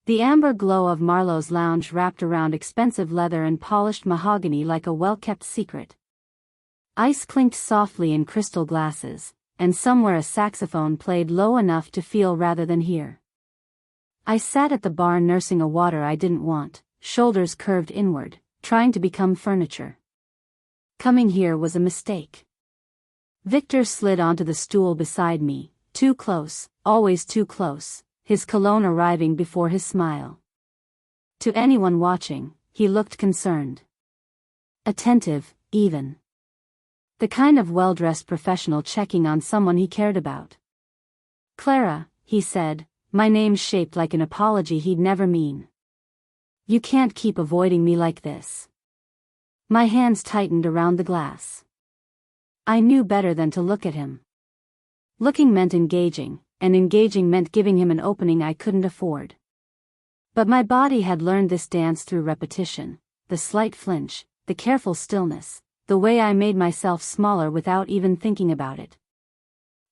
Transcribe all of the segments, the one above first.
The amber glow of Marlowe's lounge wrapped around expensive leather and polished mahogany like a well-kept secret. Ice clinked softly in crystal glasses, and somewhere a saxophone played low enough to feel rather than hear. I sat at the bar nursing a water I didn't want, shoulders curved inward, trying to become furniture. Coming here was a mistake. Victor slid onto the stool beside me, too close, always too close, his cologne arriving before his smile. To anyone watching, he looked concerned. Attentive, even. The kind of well-dressed professional checking on someone he cared about. "Clara," he said, my name shaped like an apology he'd never mean. "You can't keep avoiding me like this." My hands tightened around the glass. I knew better than to look at him. Looking meant engaging, and engaging meant giving him an opening I couldn't afford. But my body had learned this dance through repetition, the slight flinch, the careful stillness, the way I made myself smaller without even thinking about it.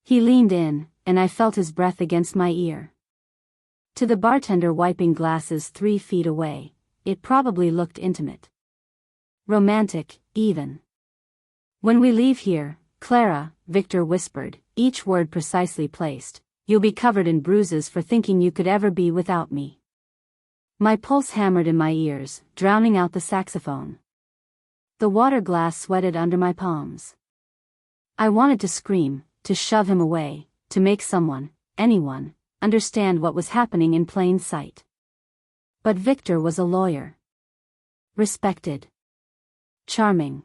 He leaned in, and I felt his breath against my ear. To the bartender wiping glasses 3 feet away, it probably looked intimate. Romantic, even. "When we leave here, Clara," Victor whispered, each word precisely placed, "you'll be covered in bruises for thinking you could ever be without me." My pulse hammered in my ears, drowning out the saxophone. The water glass sweated under my palms. I wanted to scream, to shove him away, to make someone, anyone, understand what was happening in plain sight. But Victor was a lawyer. Respected. Charming.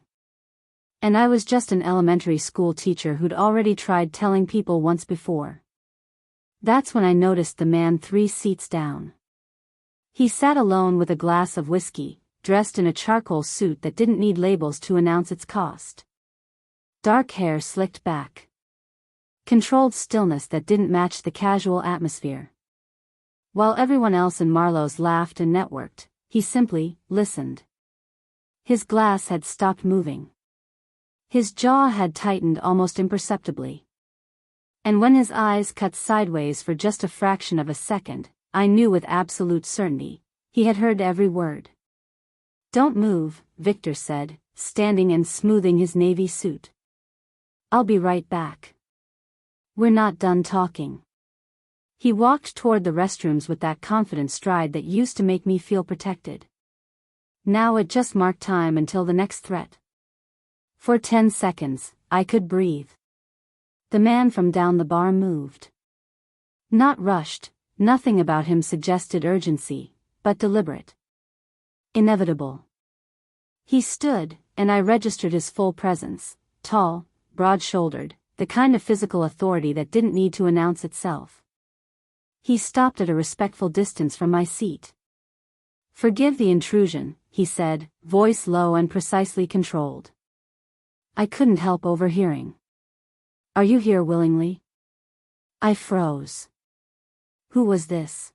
And I was just an elementary school teacher who'd already tried telling people once before. That's when I noticed the man 3 seats down. He sat alone with a glass of whiskey, dressed in a charcoal suit that didn't need labels to announce its cost. Dark hair slicked back. Controlled stillness that didn't match the casual atmosphere. While everyone else in Marlowe's laughed and networked, he simply listened. His glass had stopped moving. His jaw had tightened almost imperceptibly. And when his eyes cut sideways for just a fraction of a second, I knew with absolute certainty, he had heard every word. "Don't move," Victor said, standing and smoothing his navy suit. "I'll be right back. We're not done talking." He walked toward the restrooms with that confident stride that used to make me feel protected. Now it just marked time until the next threat. For 10 seconds, I could breathe. The man from down the bar moved. Not rushed, nothing about him suggested urgency, but deliberate. Inevitable. He stood, and I registered his full presence, tall, broad-shouldered, the kind of physical authority that didn't need to announce itself. He stopped at a respectful distance from my seat. "Forgive the intrusion," he said, voice low and precisely controlled. I couldn't help overhearing. "Are you here willingly?" I froze. Who was this?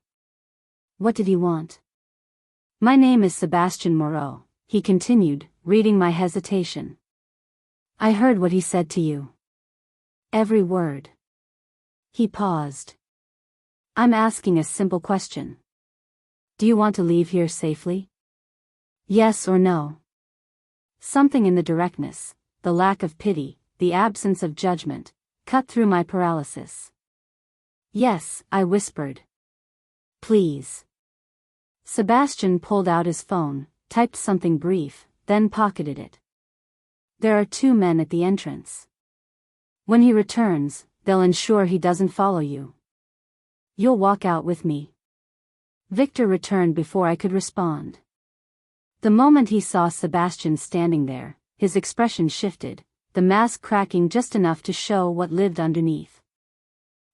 What did he want? "My name is Sebastian Moreau," he continued, reading my hesitation. "I heard what he said to you. Every word." He paused. "I'm asking a simple question. Do you want to leave here safely? Yes or no?" Something in the directness, the lack of pity, the absence of judgment, cut through my paralysis. "Yes," I whispered. "Please." Sebastian pulled out his phone, typed something brief, then pocketed it. "There are 2 men at the entrance. When he returns, they'll ensure he doesn't follow you. You'll walk out with me." Victor returned before I could respond. The moment he saw Sebastian standing there, his expression shifted, the mask cracking just enough to show what lived underneath.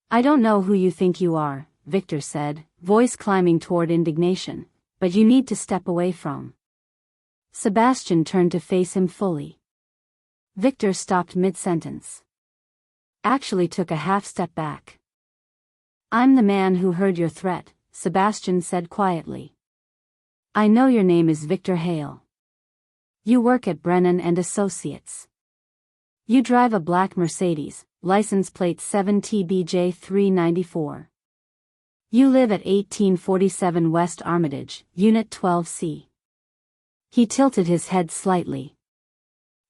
"I don't know who you think you are," Victor said, voice climbing toward indignation, "but you need to step away from." Sebastian turned to face him fully. Victor stopped mid-sentence. Actually took a half step back. "I'm the man who heard your threat," Sebastian said quietly. "I know your name is Victor Hale. You work at Brennan and Associates. You drive a black Mercedes, license plate 7TBJ394. You live at 1847 West Armitage, Unit 12C. He tilted his head slightly.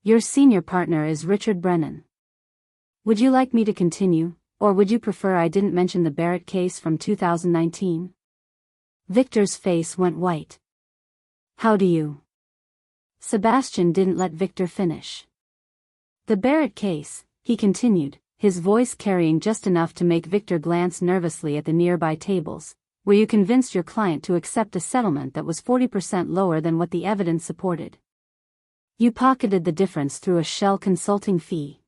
Your senior partner is Richard Brennan. Would you like me to continue, or would you prefer I didn't mention the Barrett case from 2019? Victor's face went white. How do you? Sebastian didn't let Victor finish. The Barrett case, he continued, his voice carrying just enough to make Victor glance nervously at the nearby tables, where you convinced your client to accept a settlement that was 40% lower than what the evidence supported. You pocketed the difference through a shell consulting fee.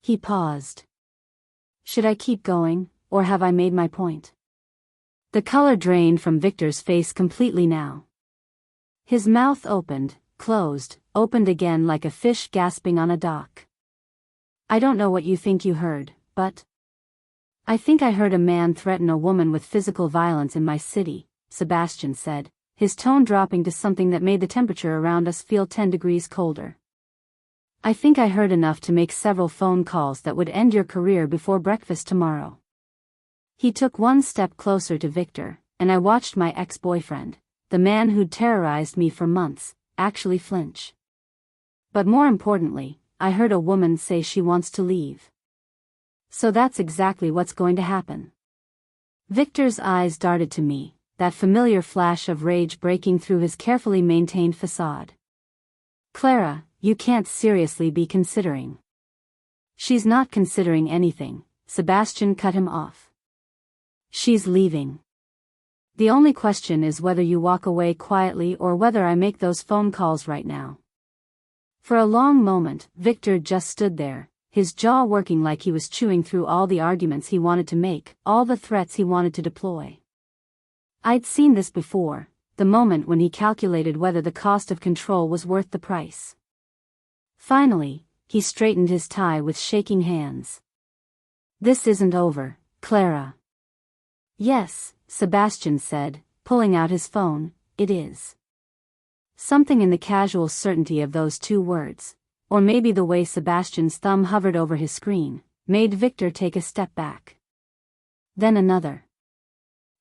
He paused. Should I keep going, or have I made my point? The color drained from Victor's face completely now. His mouth opened, closed, opened again like a fish gasping on a dock. I don't know what you think you heard, but I think I heard a man threaten a woman with physical violence in my city, Sebastian said, his tone dropping to something that made the temperature around us feel 10 degrees colder. I think I heard enough to make several phone calls that would end your career before breakfast tomorrow. He took one step closer to Victor, and I watched my ex-boyfriend, the man who'd terrorized me for months, actually flinch. But more importantly, I heard a woman say she wants to leave. So that's exactly what's going to happen. Victor's eyes darted to me, that familiar flash of rage breaking through his carefully maintained facade. Clara, you can't seriously be considering. She's not considering anything, Sebastian cut him off. She's leaving. The only question is whether you walk away quietly or whether I make those phone calls right now. For a long moment, Victor just stood there, his jaw working like he was chewing through all the arguments he wanted to make, all the threats he wanted to deploy. I'd seen this before, the moment when he calculated whether the cost of control was worth the price. Finally, he straightened his tie with shaking hands. This isn't over, Clara. Yes, Sebastian said, pulling out his phone, it is. Something in the casual certainty of those two words, or maybe the way Sebastian's thumb hovered over his screen, made Victor take a step back. Then another.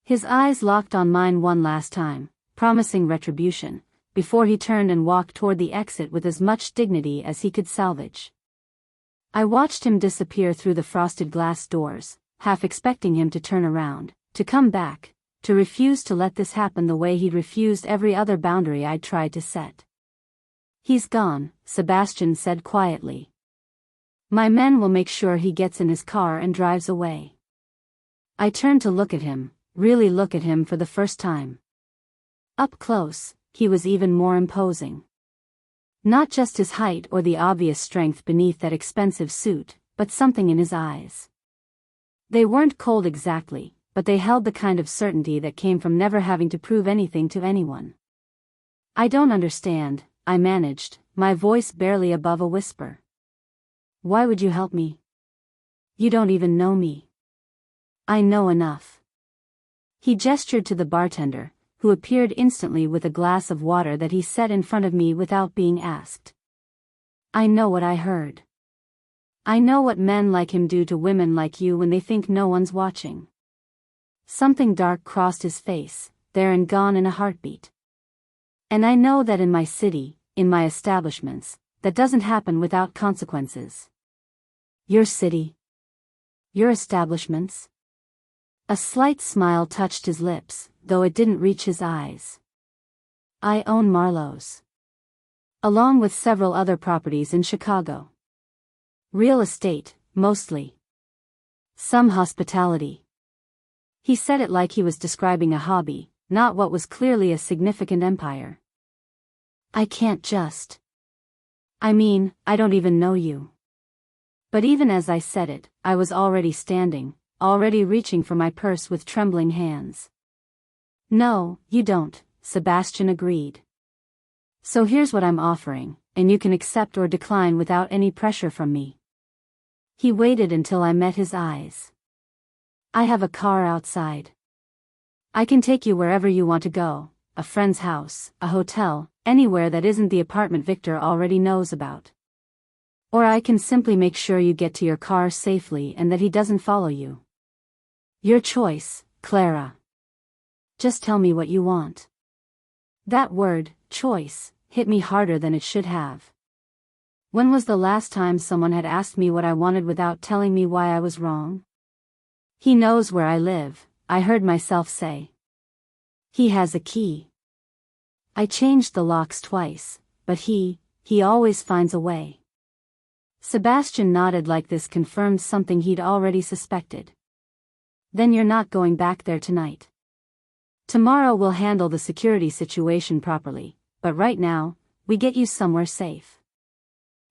His eyes locked on mine one last time, promising retribution, before he turned and walked toward the exit with as much dignity as he could salvage. I watched him disappear through the frosted glass doors, half expecting him to turn around, to come back, to refuse to let this happen the way he'd refused every other boundary I'd tried to set. He's gone, Sebastian said quietly. My men will make sure he gets in his car and drives away. I turned to look at him, really look at him for the first time. Up close, he was even more imposing. Not just his height or the obvious strength beneath that expensive suit, but something in his eyes. They weren't cold exactly, but they held the kind of certainty that came from never having to prove anything to anyone. I don't understand, I managed, my voice barely above a whisper. Why would you help me? You don't even know me. I know enough. He gestured to the bartender, who appeared instantly with a glass of water that he set in front of me without being asked. I know what I heard. I know what men like him do to women like you when they think no one's watching. Something dark crossed his face, there and gone in a heartbeat. And I know that in my city, in my establishments, that doesn't happen without consequences. Your city? Your establishments? A slight smile touched his lips, though it didn't reach his eyes. I own Marlowe's. Along with several other properties in Chicago. Real estate, mostly. Some hospitality. He said it like he was describing a hobby, not what was clearly a significant empire. I can't just. I mean, I don't even know you. But even as I said it, I was already standing, already reaching for my purse with trembling hands. No, you don't, Sebastian agreed. So here's what I'm offering, and you can accept or decline without any pressure from me. He waited until I met his eyes. I have a car outside. I can take you wherever you want to go, a friend's house, a hotel, anywhere that isn't the apartment Victor already knows about. Or I can simply make sure you get to your car safely and that he doesn't follow you. Your choice, Clara. Just tell me what you want. That word, choice, hit me harder than it should have. When was the last time someone had asked me what I wanted without telling me why I was wrong? He knows where I live, I heard myself say. He has a key. I changed the locks twice, but he always finds a way. Sebastian nodded like this confirmed something he'd already suspected. Then you're not going back there tonight. Tomorrow we'll handle the security situation properly, but right now, we get you somewhere safe.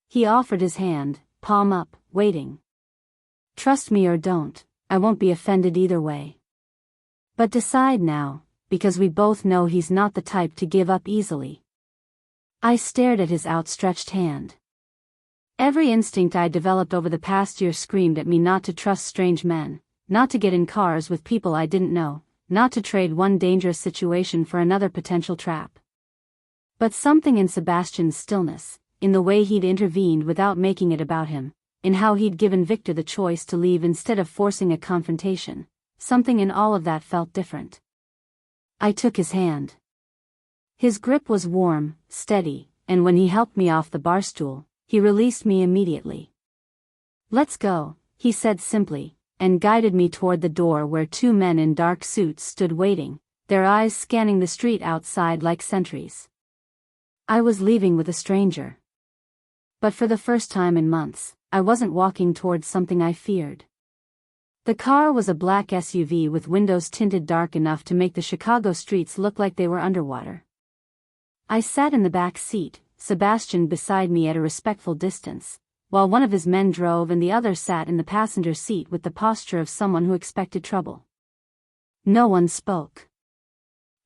He offered his hand, palm up, waiting. Trust me or don't, I won't be offended either way. But decide now, because we both know he's not the type to give up easily. I stared at his outstretched hand. Every instinct I developed over the past year screamed at me not to trust strange men, not to get in cars with people I didn't know, not to trade one dangerous situation for another potential trap. But something in Sebastian's stillness, in the way he'd intervened without making it about him, in how he'd given Victor the choice to leave instead of forcing a confrontation, something in all of that felt different. I took his hand. His grip was warm, steady, and when he helped me off the bar stool, he released me immediately. Let's go, he said simply, and guided me toward the door where two men in dark suits stood waiting, their eyes scanning the street outside like sentries. I was leaving with a stranger. But for the first time in months, I wasn't walking towards something I feared. The car was a black SUV with windows tinted dark enough to make the Chicago streets look like they were underwater. I sat in the back seat, Sebastian beside me at a respectful distance, while one of his men drove and the other sat in the passenger seat with the posture of someone who expected trouble. No one spoke.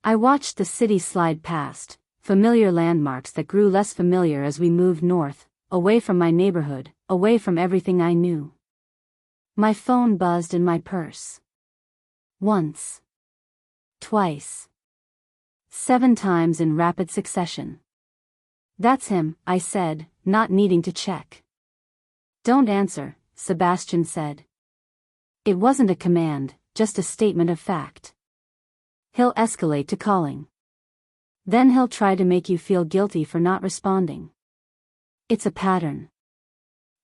I watched the city slide past, familiar landmarks that grew less familiar as we moved north, away from my neighborhood, away from everything I knew. My phone buzzed in my purse. Once. Twice. 7 times in rapid succession. That's him, I said, not needing to check. Don't answer, Sebastian said. It wasn't a command, just a statement of fact. He'll escalate to calling. Then he'll try to make you feel guilty for not responding. It's a pattern.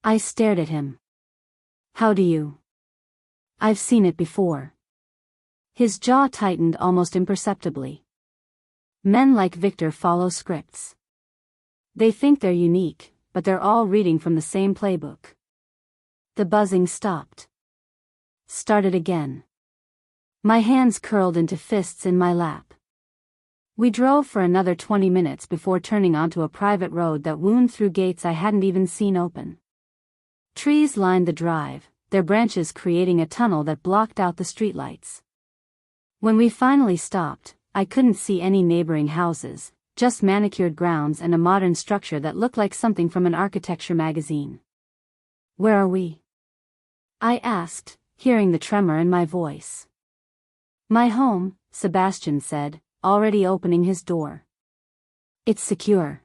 I stared at him. How do you? I've seen it before. His jaw tightened almost imperceptibly. Men like Victor follow scripts. They think they're unique, but they're all reading from the same playbook. The buzzing stopped. Started again. My hands curled into fists in my lap. We drove for another 20 minutes before turning onto a private road that wound through gates I hadn't even seen open. Trees lined the drive, their branches creating a tunnel that blocked out the streetlights. When we finally stopped, I couldn't see any neighboring houses, just manicured grounds and a modern structure that looked like something from an architecture magazine. Where are we? I asked, hearing the tremor in my voice. My home, Sebastian said, already opening his door. It's secure.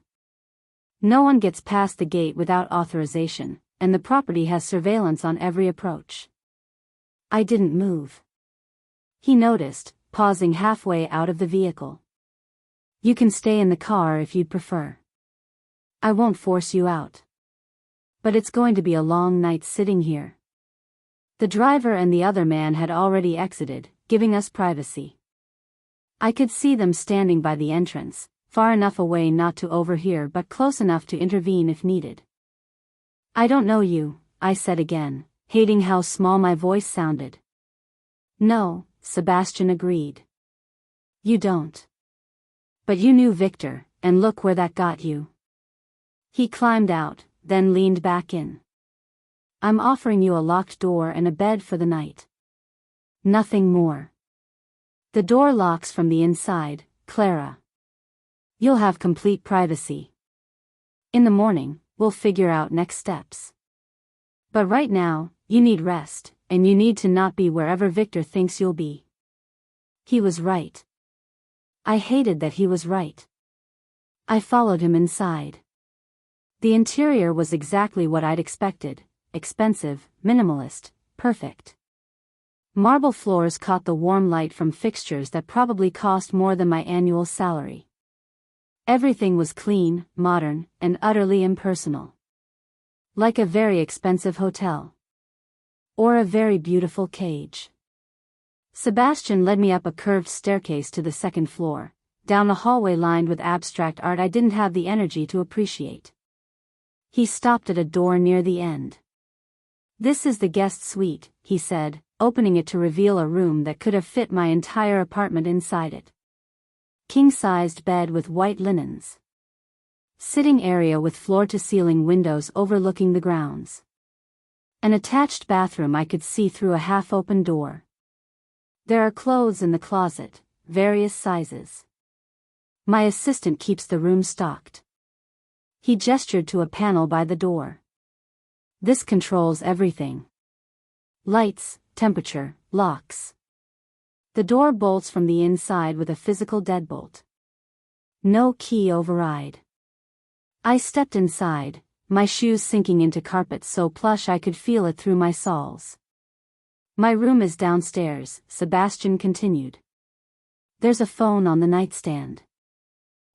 No one gets past the gate without authorization, and the property has surveillance on every approach. I didn't move. He noticed, pausing halfway out of the vehicle. You can stay in the car if you'd prefer. I won't force you out. But it's going to be a long night sitting here. The driver and the other man had already exited, giving us privacy. I could see them standing by the entrance, far enough away not to overhear but close enough to intervene if needed. I don't know you, I said again, hating how small my voice sounded. No, Sebastian agreed. You don't. But you knew Victor, and look where that got you. He climbed out, then leaned back in. I'm offering you a locked door and a bed for the night. Nothing more. The door locks from the inside, Clara. You'll have complete privacy. In the morning, we'll figure out next steps. But right now, you need rest, and you need to not be wherever Victor thinks you'll be. He was right. I hated that he was right. I followed him inside. The interior was exactly what I'd expected, expensive, minimalist, perfect. Marble floors caught the warm light from fixtures that probably cost more than my annual salary. Everything was clean, modern, and utterly impersonal. Like a very expensive hotel. Or a very beautiful cage. Sebastian led me up a curved staircase to the second floor, down a hallway lined with abstract art I didn't have the energy to appreciate. He stopped at a door near the end. "This is the guest suite," he said, opening it to reveal a room that could have fit my entire apartment inside it. King-sized bed with white linens. Sitting area with floor-to-ceiling windows overlooking the grounds. An attached bathroom I could see through a half-open door. There are clothes in the closet, various sizes. My assistant keeps the room stocked. He gestured to a panel by the door. "This controls everything. Lights, temperature, locks. The door bolts from the inside with a physical deadbolt. No key override." I stepped inside, my shoes sinking into carpet so plush I could feel it through my soles. "My room is downstairs," Sebastian continued. "There's a phone on the nightstand.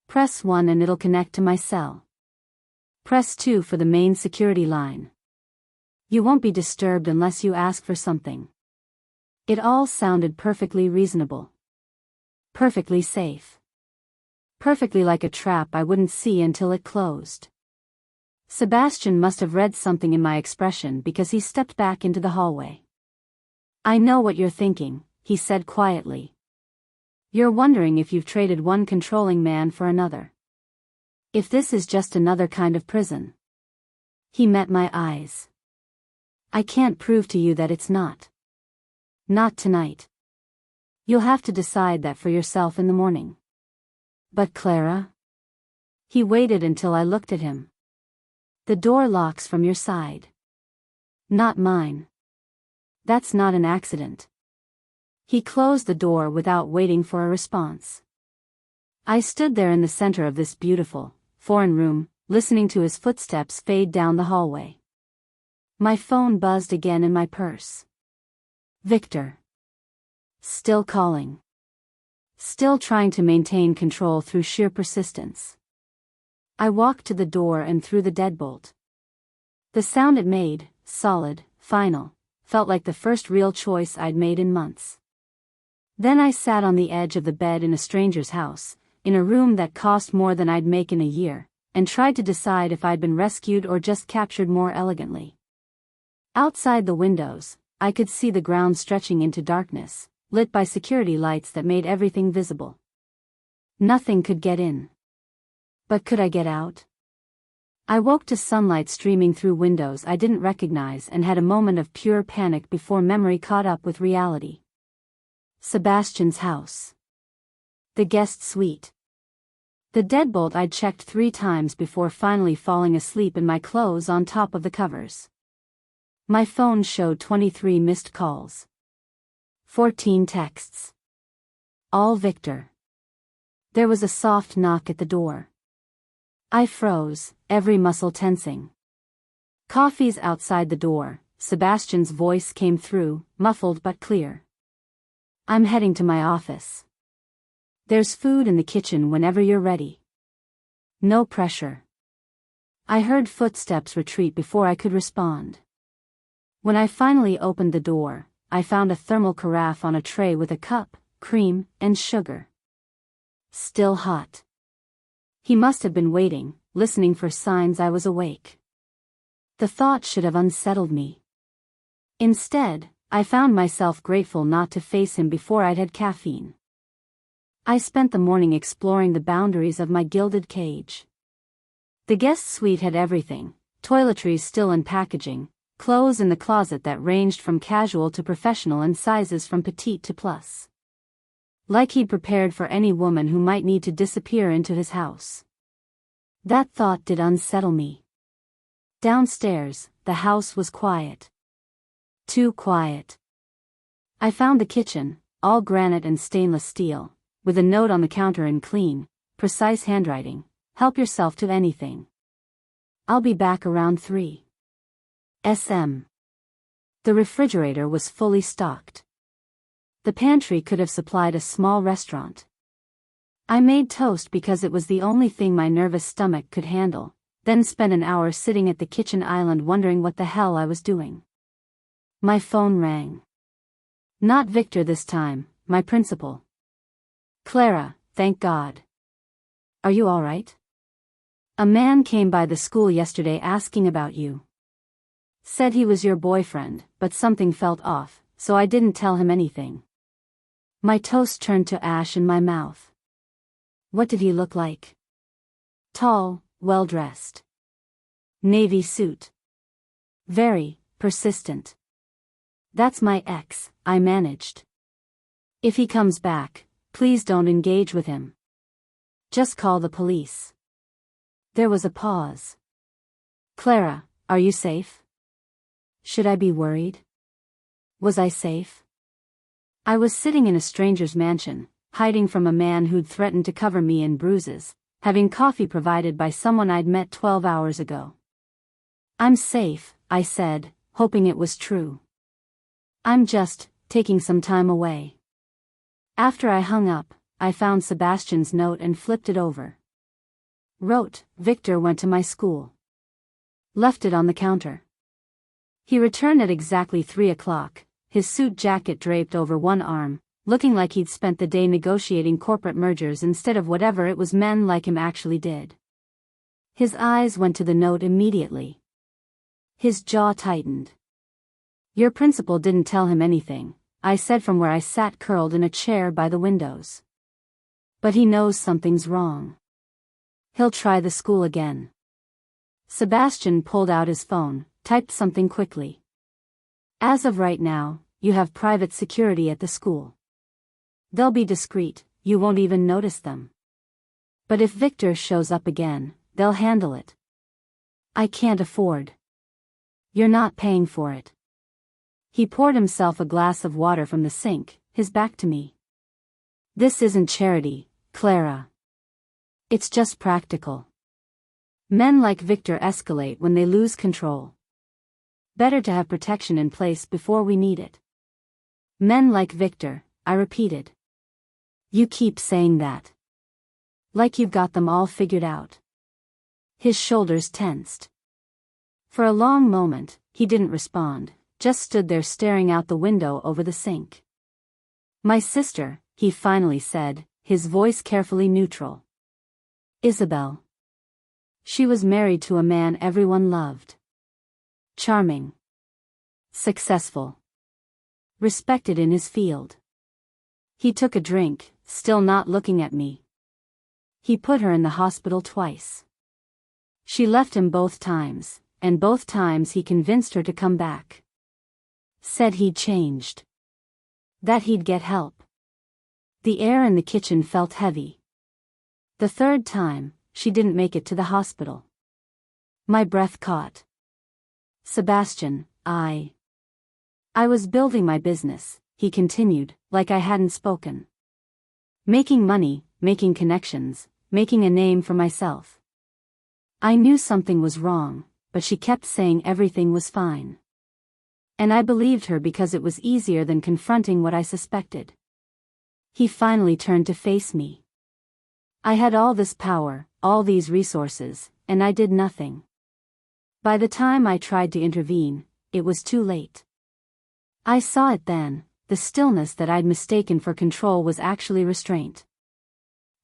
Press 1 and it'll connect to my cell. Press 2 for the main security line. You won't be disturbed unless you ask for something." It all sounded perfectly reasonable. Perfectly safe. Perfectly like a trap I wouldn't see until it closed. Sebastian must have read something in my expression because he stepped back into the hallway. "I know what you're thinking," he said quietly. "You're wondering if you've traded one controlling man for another. If this is just another kind of prison." He met my eyes. "I can't prove to you that it's not. Not tonight. You'll have to decide that for yourself in the morning." "But Clara?" He waited until I looked at him. "The door locks from your side. Not mine. That's not an accident." He closed the door without waiting for a response. I stood there in the center of this beautiful, foreign room, listening to his footsteps fade down the hallway. My phone buzzed again in my purse. Victor. Still calling. Still trying to maintain control through sheer persistence. I walked to the door and threw the deadbolt. The sound it made, solid, final, felt like the first real choice I'd made in months. Then I sat on the edge of the bed in a stranger's house, in a room that cost more than I'd make in a year, and tried to decide if I'd been rescued or just captured more elegantly. Outside the windows, I could see the ground stretching into darkness, lit by security lights that made everything visible. Nothing could get in. But could I get out? I woke to sunlight streaming through windows I didn't recognize and had a moment of pure panic before memory caught up with reality. Sebastian's house. The guest suite. The deadbolt I'd checked 3 times before finally falling asleep in my clothes on top of the covers. My phone showed 23 missed calls. 14 texts. All Victor. There was a soft knock at the door. I froze, every muscle tensing. "Coffee's outside the door," Sebastian's voice came through, muffled but clear. "I'm heading to my office. There's food in the kitchen whenever you're ready. No pressure." I heard footsteps retreat before I could respond. When I finally opened the door, I found a thermal carafe on a tray with a cup, cream, and sugar. Still hot. He must have been waiting, listening for signs I was awake. The thought should have unsettled me. Instead, I found myself grateful not to face him before I'd had caffeine. I spent the morning exploring the boundaries of my gilded cage. The guest suite had everything: toiletries still in packaging, clothes in the closet that ranged from casual to professional and sizes from petite to plus. Like he'd prepared for any woman who might need to disappear into his house. That thought did unsettle me. Downstairs, the house was quiet. Too quiet. I found the kitchen, all granite and stainless steel, with a note on the counter in clean, precise handwriting: "Help yourself to anything. I'll be back around 3 SM." The refrigerator was fully stocked. The pantry could have supplied a small restaurant. I made toast because it was the only thing my nervous stomach could handle, then spent an hour sitting at the kitchen island wondering what the hell I was doing. My phone rang. Not Victor this time, my principal. Clara, thank God. Are you all right? A man came by the school yesterday asking about you. Said he was your boyfriend, but something felt off, so I didn't tell him anything. My toast turned to ash in my mouth. What did he look like? Tall, well-dressed. Navy suit. Very persistent. That's my ex, I managed. If he comes back, please don't engage with him. Just call the police. There was a pause. Clara, are you safe? Should I be worried? Was I safe? I was sitting in a stranger's mansion, hiding from a man who'd threatened to cover me in bruises, having coffee provided by someone I'd met 12 hours ago. I'm safe, I said, hoping it was true. I'm just taking some time away. After I hung up, I found Sebastian's note and flipped it over. Wrote, Victor went to my school. Left it on the counter. He returned at exactly 3 o'clock, his suit jacket draped over one arm, looking like he'd spent the day negotiating corporate mergers instead of whatever it was men like him actually did. His eyes went to the note immediately. His jaw tightened. Your principal didn't tell him anything, I said from where I sat curled in a chair by the windows. But he knows something's wrong. He'll try the school again. Sebastian pulled out his phone, typed something quickly. As of right now, you have private security at the school. They'll be discreet, you won't even notice them. But if Victor shows up again, they'll handle it. I can't afford. You're not paying for it. He poured himself a glass of water from the sink, his back to me. This isn't charity, Clara. It's just practical. Men like Victor escalate when they lose control. Better to have protection in place before we need it. Men like Victor, I repeated. You keep saying that. Like you've got them all figured out. His shoulders tensed. For a long moment, he didn't respond, just stood there staring out the window over the sink. My sister, he finally said, his voice carefully neutral. Isabel. She was married to a man everyone loved. Charming. Successful. Respected in his field. He took a drink, still not looking at me. He put her in the hospital twice. She left him both times, and both times he convinced her to come back. Said he'd changed. That he'd get help. The air in the kitchen felt heavy. The third time, she didn't make it to the hospital. My breath caught. Sebastian, I was building my business, he continued, like I hadn't spoken. Making money, making connections, making a name for myself. I knew something was wrong, but she kept saying everything was fine. And I believed her because it was easier than confronting what I suspected. He finally turned to face me. I had all this power, all these resources, and I did nothing. By the time I tried to intervene, it was too late. I saw it then, the stillness that I'd mistaken for control was actually restraint.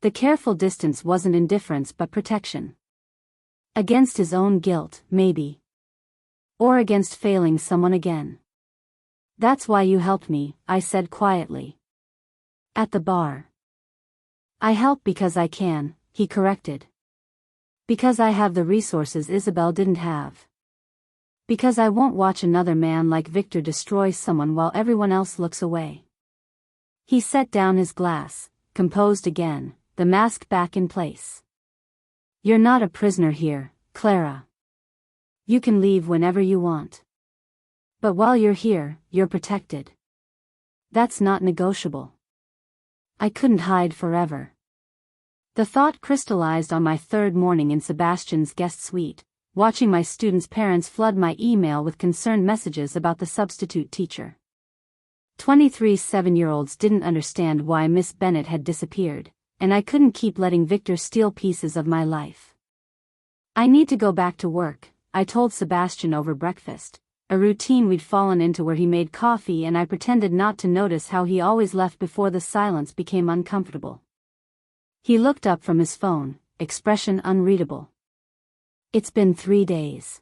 The careful distance wasn't indifference but protection. Against his own guilt, maybe. Or against failing someone again. That's why you helped me, I said quietly. At the bar. I help because I can, he corrected. Because I have the resources Isabel didn't have. Because I won't watch another man like Victor destroy someone while everyone else looks away. He set down his glass, composed again, the mask back in place. You're not a prisoner here, Clara. You can leave whenever you want. But while you're here, you're protected. That's not negotiable. I couldn't hide forever. The thought crystallized on my third morning in Sebastian's guest suite, watching my students' parents flood my email with concerned messages about the substitute teacher. 23 7-year-olds didn't understand why Miss Bennet had disappeared, and I couldn't keep letting Victor steal pieces of my life. I need to go back to work, I told Sebastian over breakfast, a routine we'd fallen into where he made coffee and I pretended not to notice how he always left before the silence became uncomfortable. He looked up from his phone, expression unreadable. It's been 3 days.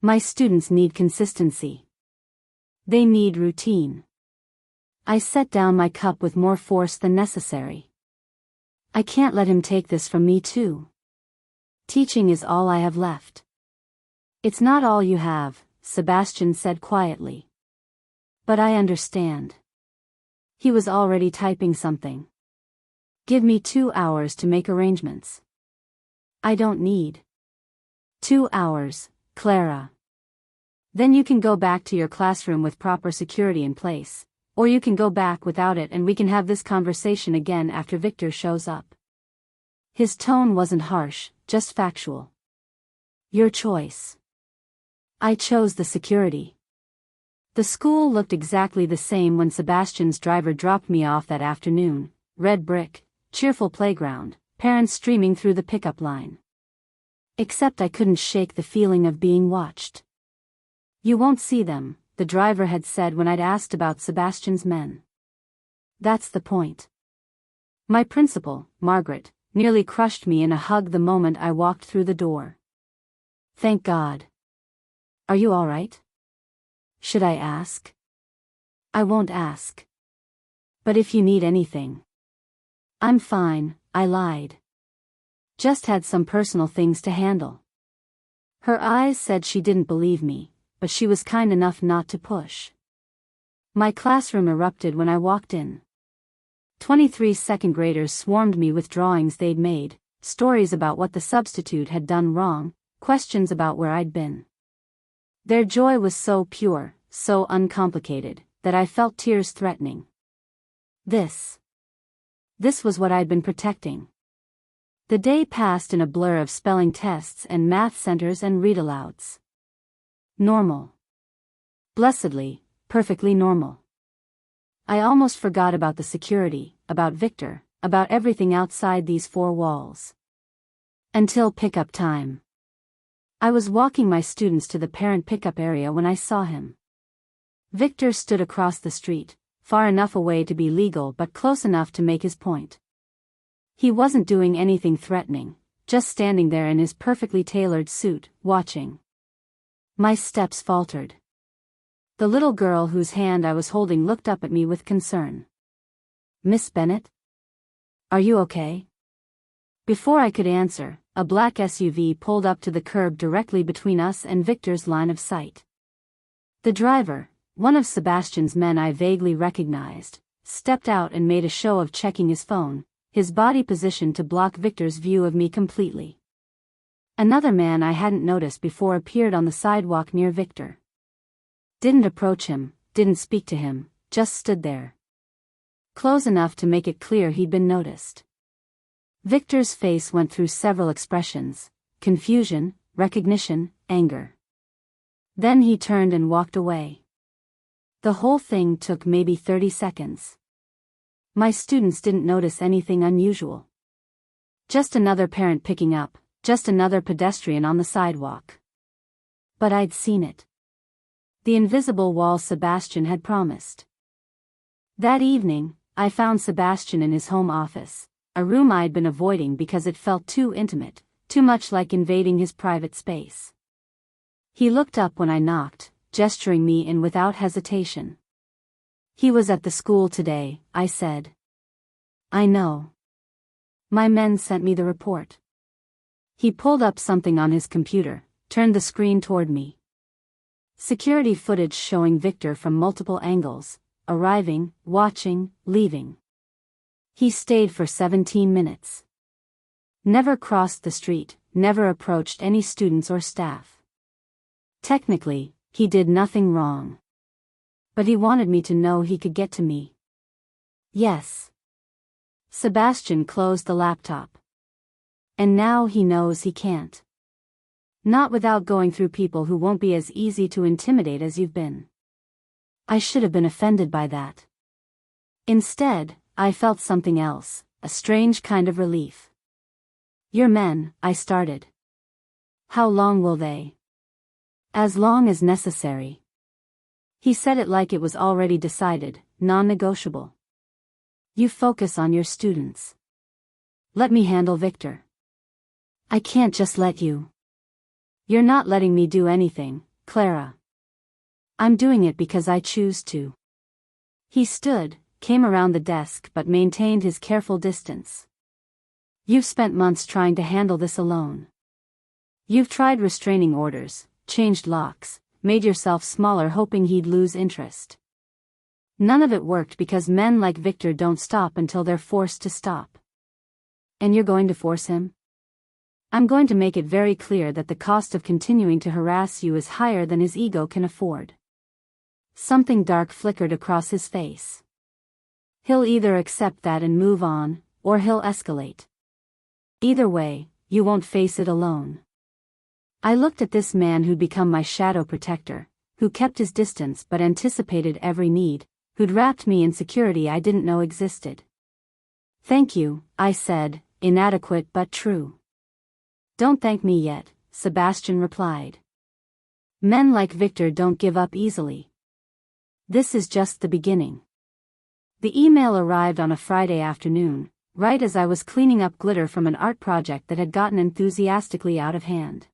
My students need consistency. They need routine. I set down my cup with more force than necessary. I can't let him take this from me too. Teaching is all I have left. It's not all you have, Sebastian said quietly. But I understand. He was already typing something. Give me 2 hours to make arrangements. I don't need 2 hours, Clara. Then you can go back to your classroom with proper security in place, or you can go back without it and we can have this conversation again after Victor shows up. His tone wasn't harsh, just factual. Your choice. I chose the security. The school looked exactly the same when Sebastian's driver dropped me off that afternoon. Red brick, cheerful playground, parents streaming through the pickup line. Except I couldn't shake the feeling of being watched. You won't see them, the driver had said when I'd asked about Sebastian's men. That's the point. My principal, Margaret, nearly crushed me in a hug the moment I walked through the door. Thank God. Are you all right? Should I ask? I won't ask. But if you need anything. I'm fine, I lied. Just had some personal things to handle. Her eyes said she didn't believe me, but she was kind enough not to push. My classroom erupted when I walked in. 23 second graders swarmed me with drawings they'd made, stories about what the substitute had done wrong, questions about where I'd been. Their joy was so pure, so uncomplicated, that I felt tears threatening. This was what I'd been protecting. The day passed in a blur of spelling tests and math centers and read-alouds. Normal. Blessedly, perfectly normal. I almost forgot about the security, about Victor, about everything outside these 4 walls. Until pickup time. I was walking my students to the parent pickup area when I saw him. Victor stood across the street, far enough away to be legal but close enough to make his point. He wasn't doing anything threatening, just standing there in his perfectly tailored suit, watching. My steps faltered. The little girl whose hand I was holding looked up at me with concern. Miss Bennet? Are you okay? Before I could answer, a black SUV pulled up to the curb directly between us and Victor's line of sight. The driver, one of Sebastian's men I vaguely recognized, stepped out and made a show of checking his phone, his body positioned to block Victor's view of me completely. Another man I hadn't noticed before appeared on the sidewalk near Victor. Didn't approach him, didn't speak to him, just stood there. Close enough to make it clear he'd been noticed. Victor's face went through several expressions: confusion, recognition, anger. Then he turned and walked away. The whole thing took maybe 30 seconds. My students didn't notice anything unusual. Just another parent picking up, just another pedestrian on the sidewalk. But I'd seen it. The invisible wall Sebastian had promised. That evening, I found Sebastian in his home office, a room I'd been avoiding because it felt too intimate, too much like invading his private space. He looked up when I knocked, gesturing me in without hesitation. He was at the school today, I said. I know. My men sent me the report. He pulled up something on his computer, turned the screen toward me. Security footage showing Victor from multiple angles, arriving, watching, leaving. He stayed for 17 minutes. Never crossed the street, never approached any students or staff. Technically, he did nothing wrong. But he wanted me to know he could get to me. Yes. Sebastian closed the laptop. And now he knows he can't. Not without going through people who won't be as easy to intimidate as you've been. I should have been offended by that. Instead, I felt something else, a strange kind of relief. "Your men," I started. "How long will they?" "As long as necessary." He said it like it was already decided, non-negotiable. "You focus on your students. Let me handle Victor." "I can't just let you." "You're not letting me do anything, Clara. I'm doing it because I choose to." He stood, came around the desk but maintained his careful distance. "You've spent months trying to handle this alone. You've tried restraining orders, changed locks, made yourself smaller hoping he'd lose interest. None of it worked because men like Victor don't stop until they're forced to stop. And you're going to force him? I'm going to make it very clear that the cost of continuing to harass you is higher than his ego can afford." Something dark flickered across his face. "He'll either accept that and move on, or he'll escalate. Either way, you won't face it alone." I looked at this man who'd become my shadow protector, who kept his distance but anticipated every need, who'd wrapped me in security I didn't know existed. "Thank you," I said, inadequate but true. "Don't thank me yet," Sebastian replied. "Men like Victor don't give up easily. This is just the beginning." The email arrived on a Friday afternoon, right as I was cleaning up glitter from an art project that had gotten enthusiastically out of hand.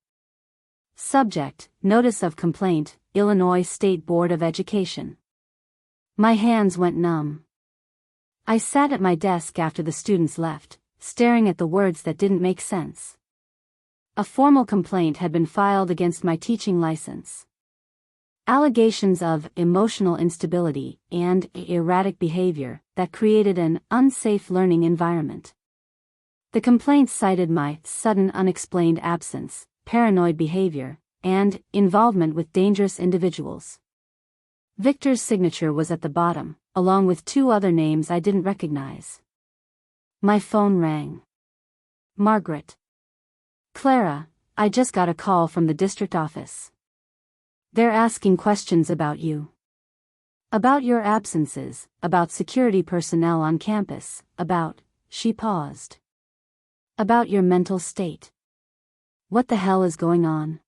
Subject: Notice of Complaint, Illinois State Board of Education. My hands went numb. I sat at my desk after the students left, staring at the words that didn't make sense. A formal complaint had been filed against my teaching license. Allegations of emotional instability and erratic behavior that created an unsafe learning environment. The complaint cited my sudden unexplained absence, paranoid behavior, and involvement with dangerous individuals. Victor's signature was at the bottom, along with 2 other names I didn't recognize. My phone rang. "Margaret." "Clara, I just got a call from the district office. They're asking questions about you. About your absences, about security personnel on campus, about," she paused. "About your mental state." "What the hell is going on?"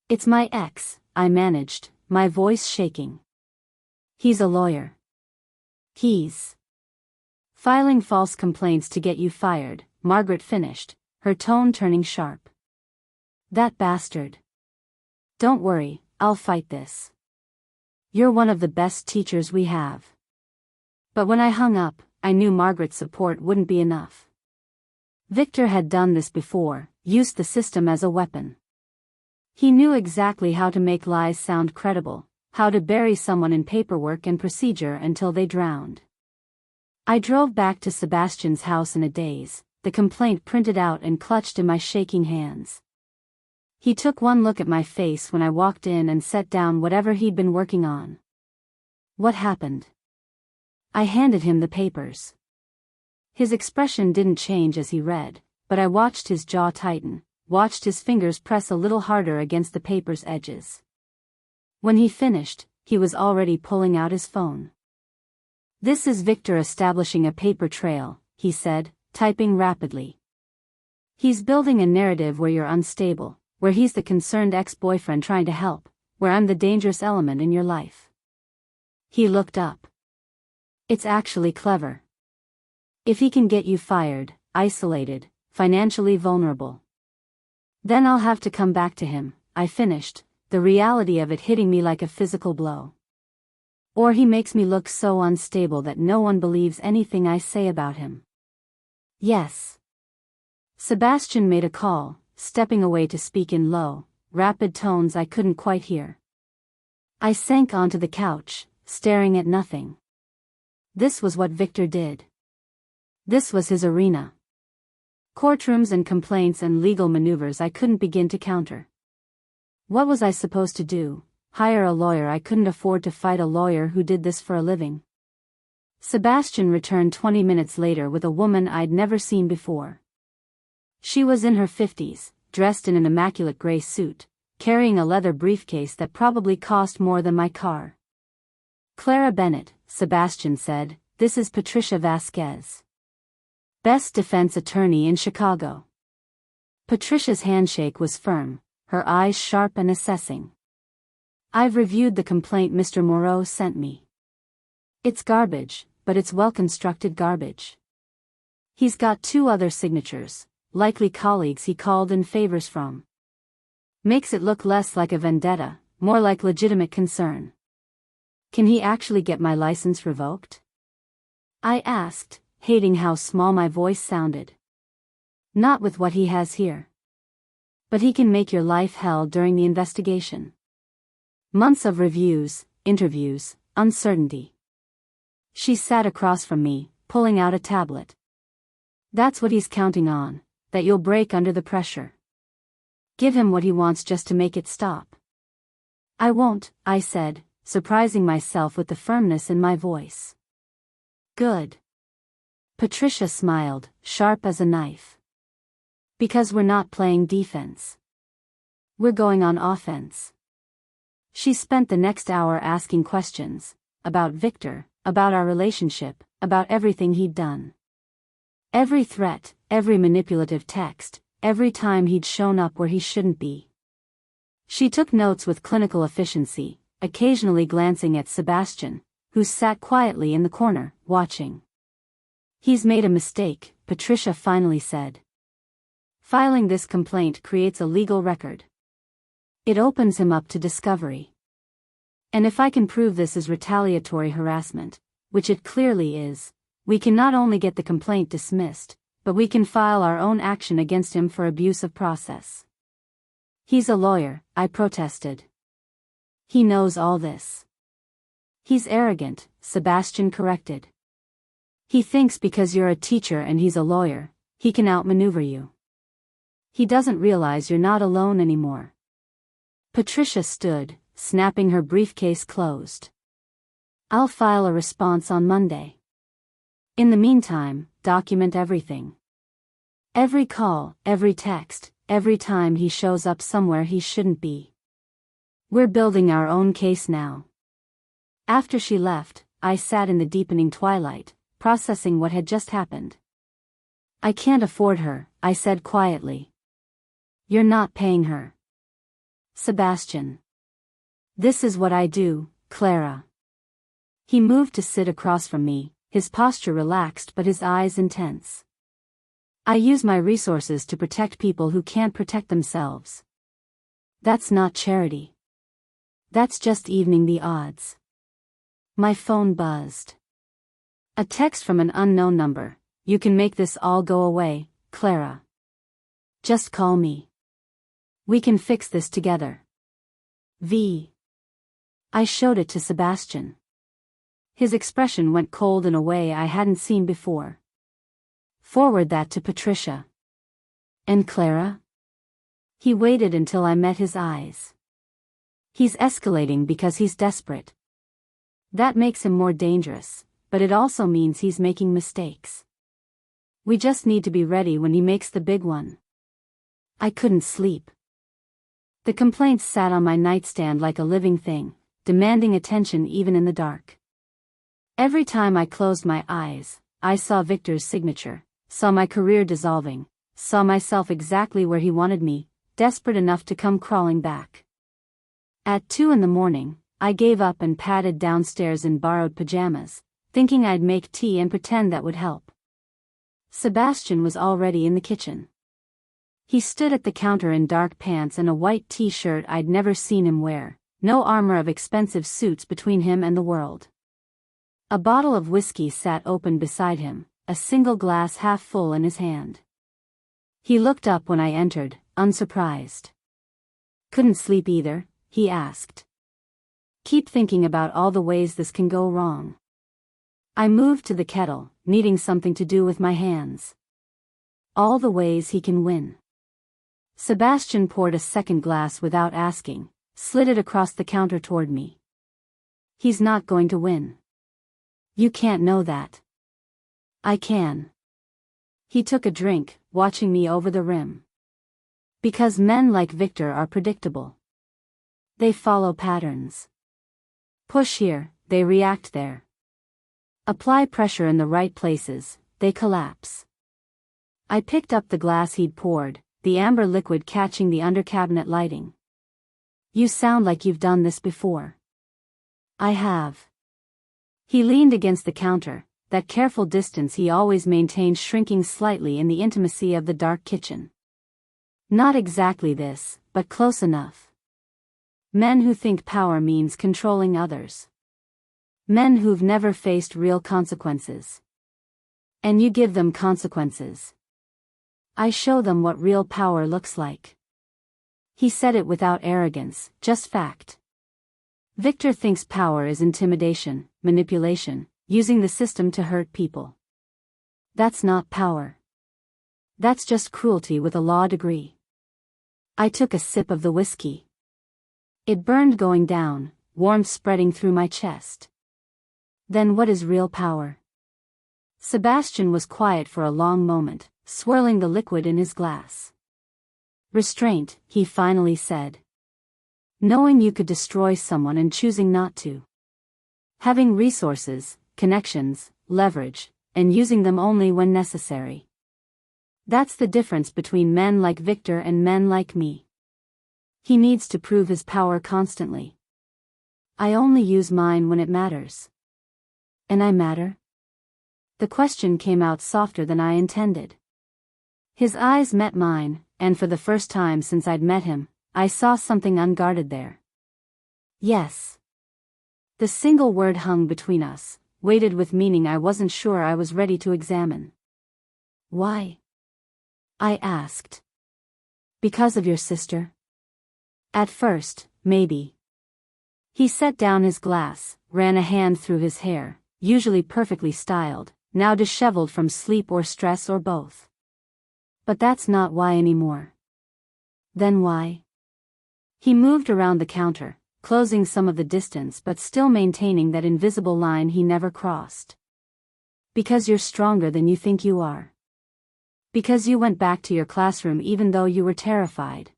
"It's my ex," I managed, my voice shaking. "He's a lawyer. He's filing false complaints to get you fired," Margaret finished, her tone turning sharp. "That bastard. Don't worry, I'll fight this. You're one of the best teachers we have." But when I hung up, I knew Margaret's support wouldn't be enough. Victor had done this before, used the system as a weapon. He knew exactly how to make lies sound credible, how to bury someone in paperwork and procedure until they drowned. I drove back to Sebastian's house in a daze, the complaint printed out and clutched in my shaking hands. He took one look at my face when I walked in and set down whatever he'd been working on. "What happened?" I handed him the papers. His expression didn't change as he read, but I watched his jaw tighten, watched his fingers press a little harder against the paper's edges. When he finished, he was already pulling out his phone. "This is Victor establishing a paper trail," he said, typing rapidly. "He's building a narrative where you're unstable, where he's the concerned ex-boyfriend trying to help, where I'm the dangerous element in your life." He looked up. "It's actually clever. If he can get you fired, isolated, financially vulnerable, then I'll have to come back to him," I finished, the reality of it hitting me like a physical blow. "Or he makes me look so unstable that no one believes anything I say about him." "Yes." Sebastian made a call, stepping away to speak in low, rapid tones I couldn't quite hear. I sank onto the couch, staring at nothing. This was what Victor did. This was his arena. Courtrooms and complaints and legal maneuvers I couldn't begin to counter. What was I supposed to do? Hire a lawyer? I couldn't afford to fight a lawyer who did this for a living. Sebastian returned 20 minutes later with a woman I'd never seen before. She was in her 50s, dressed in an immaculate gray suit, carrying a leather briefcase that probably cost more than my car. Clara Bennett, Sebastian said, this is Patricia Vasquez, best defense attorney in Chicago. Patricia's handshake was firm, her eyes sharp and assessing. I've reviewed the complaint Mr. Moreau sent me. It's garbage, but it's well-constructed garbage. He's got 2 other signatures, likely colleagues he called in favors from. Makes it look less like a vendetta, more like legitimate concern. Can he actually get my license revoked? I asked, hating how small my voice sounded. Not with what he has here. But he can make your life hell during the investigation. Months of reviews, interviews, uncertainty. She sat across from me, pulling out a tablet. That's what he's counting on, that you'll break under the pressure. Give him what he wants just to make it stop. I won't, I said, surprising myself with the firmness in my voice. Good. Patricia smiled, sharp as a knife. Because we're not playing defense. We're going on offense. She spent the next hour asking questions, about Victor, about our relationship, about everything he'd done. Every threat, every manipulative text, every time he'd shown up where he shouldn't be. She took notes with clinical efficiency, occasionally glancing at Sebastian, who sat quietly in the corner, watching. He's made a mistake, Patricia finally said. Filing this complaint creates a legal record. It opens him up to discovery. And if I can prove this is retaliatory harassment, which it clearly is, we can not only get the complaint dismissed, but we can file our own action against him for abuse of process. He's a lawyer, I protested. He knows all this. He's arrogant, Sebastian corrected. He thinks because you're a teacher and he's a lawyer, he can outmaneuver you. He doesn't realize you're not alone anymore. Patricia stood, snapping her briefcase closed. I'll file a response on Monday. In the meantime, document everything. Every call, every text, every time he shows up somewhere he shouldn't be. We're building our own case now. After she left, I sat in the deepening twilight, processing what had just happened. I can't afford her, I said quietly. You're not paying her. Sebastian. This is what I do, Clara. He moved to sit across from me, his posture relaxed but his eyes intense. I use my resources to protect people who can't protect themselves. That's not charity. That's just evening the odds. My phone buzzed. A text from an unknown number. You can make this all go away, Clara. Just call me. We can fix this together. V. I showed it to Sebastian. His expression went cold in a way I hadn't seen before. Forward that to Patricia. And Clara? He waited until I met his eyes. He's escalating because he's desperate. That makes him more dangerous, but it also means he's making mistakes. We just need to be ready when he makes the big one. I couldn't sleep. The complaints sat on my nightstand like a living thing, demanding attention even in the dark. Every time I closed my eyes, I saw Victor's signature, saw my career dissolving, saw myself exactly where he wanted me, desperate enough to come crawling back. At 2 a.m, I gave up and padded downstairs in borrowed pajamas, thinking I'd make tea and pretend that would help. Sebastian was already in the kitchen. He stood at the counter in dark pants and a white t-shirt I'd never seen him wear, no armor of expensive suits between him and the world. A bottle of whiskey sat open beside him, a single glass half full in his hand. He looked up when I entered, unsurprised. Couldn't sleep either, he asked. Keep thinking about all the ways this can go wrong. I moved to the kettle, needing something to do with my hands. All the ways he can win. Sebastian poured a second glass without asking, slid it across the counter toward me. He's not going to win. You can't know that. I can. He took a drink, watching me over the rim. Because men like Victor are predictable. They follow patterns. Push here, they react there. Apply pressure in the right places, they collapse. I picked up the glass he'd poured, the amber liquid catching the under-cabinet lighting. You sound like you've done this before. I have. He leaned against the counter, that careful distance he always maintained shrinking slightly in the intimacy of the dark kitchen. Not exactly this, but close enough. Men who think power means controlling others. Men who've never faced real consequences. And you give them consequences. I show them what real power looks like. He said it without arrogance, just fact. Victor thinks power is intimidation, manipulation, using the system to hurt people. That's not power. That's just cruelty with a law degree. I took a sip of the whiskey. It burned going down, warmth spreading through my chest. Then what is real power? Sebastian was quiet for a long moment, swirling the liquid in his glass. Restraint, he finally said. Knowing you could destroy someone and choosing not to. Having resources, connections, leverage, and using them only when necessary. That's the difference between men like Victor and men like me. He needs to prove his power constantly. I only use mine when it matters. And I matter? The question came out softer than I intended. His eyes met mine, and for the first time since I'd met him, I saw something unguarded there. Yes. The single word hung between us, weighted with meaning I wasn't sure I was ready to examine. Why? I asked. Because of your sister? At first, maybe. He set down his glass, ran a hand through his hair, usually perfectly styled, now disheveled from sleep or stress or both. But that's not why anymore. Then why? He moved around the counter, closing some of the distance but still maintaining that invisible line he never crossed. Because you're stronger than you think you are. Because you went back to your classroom even though you were terrified.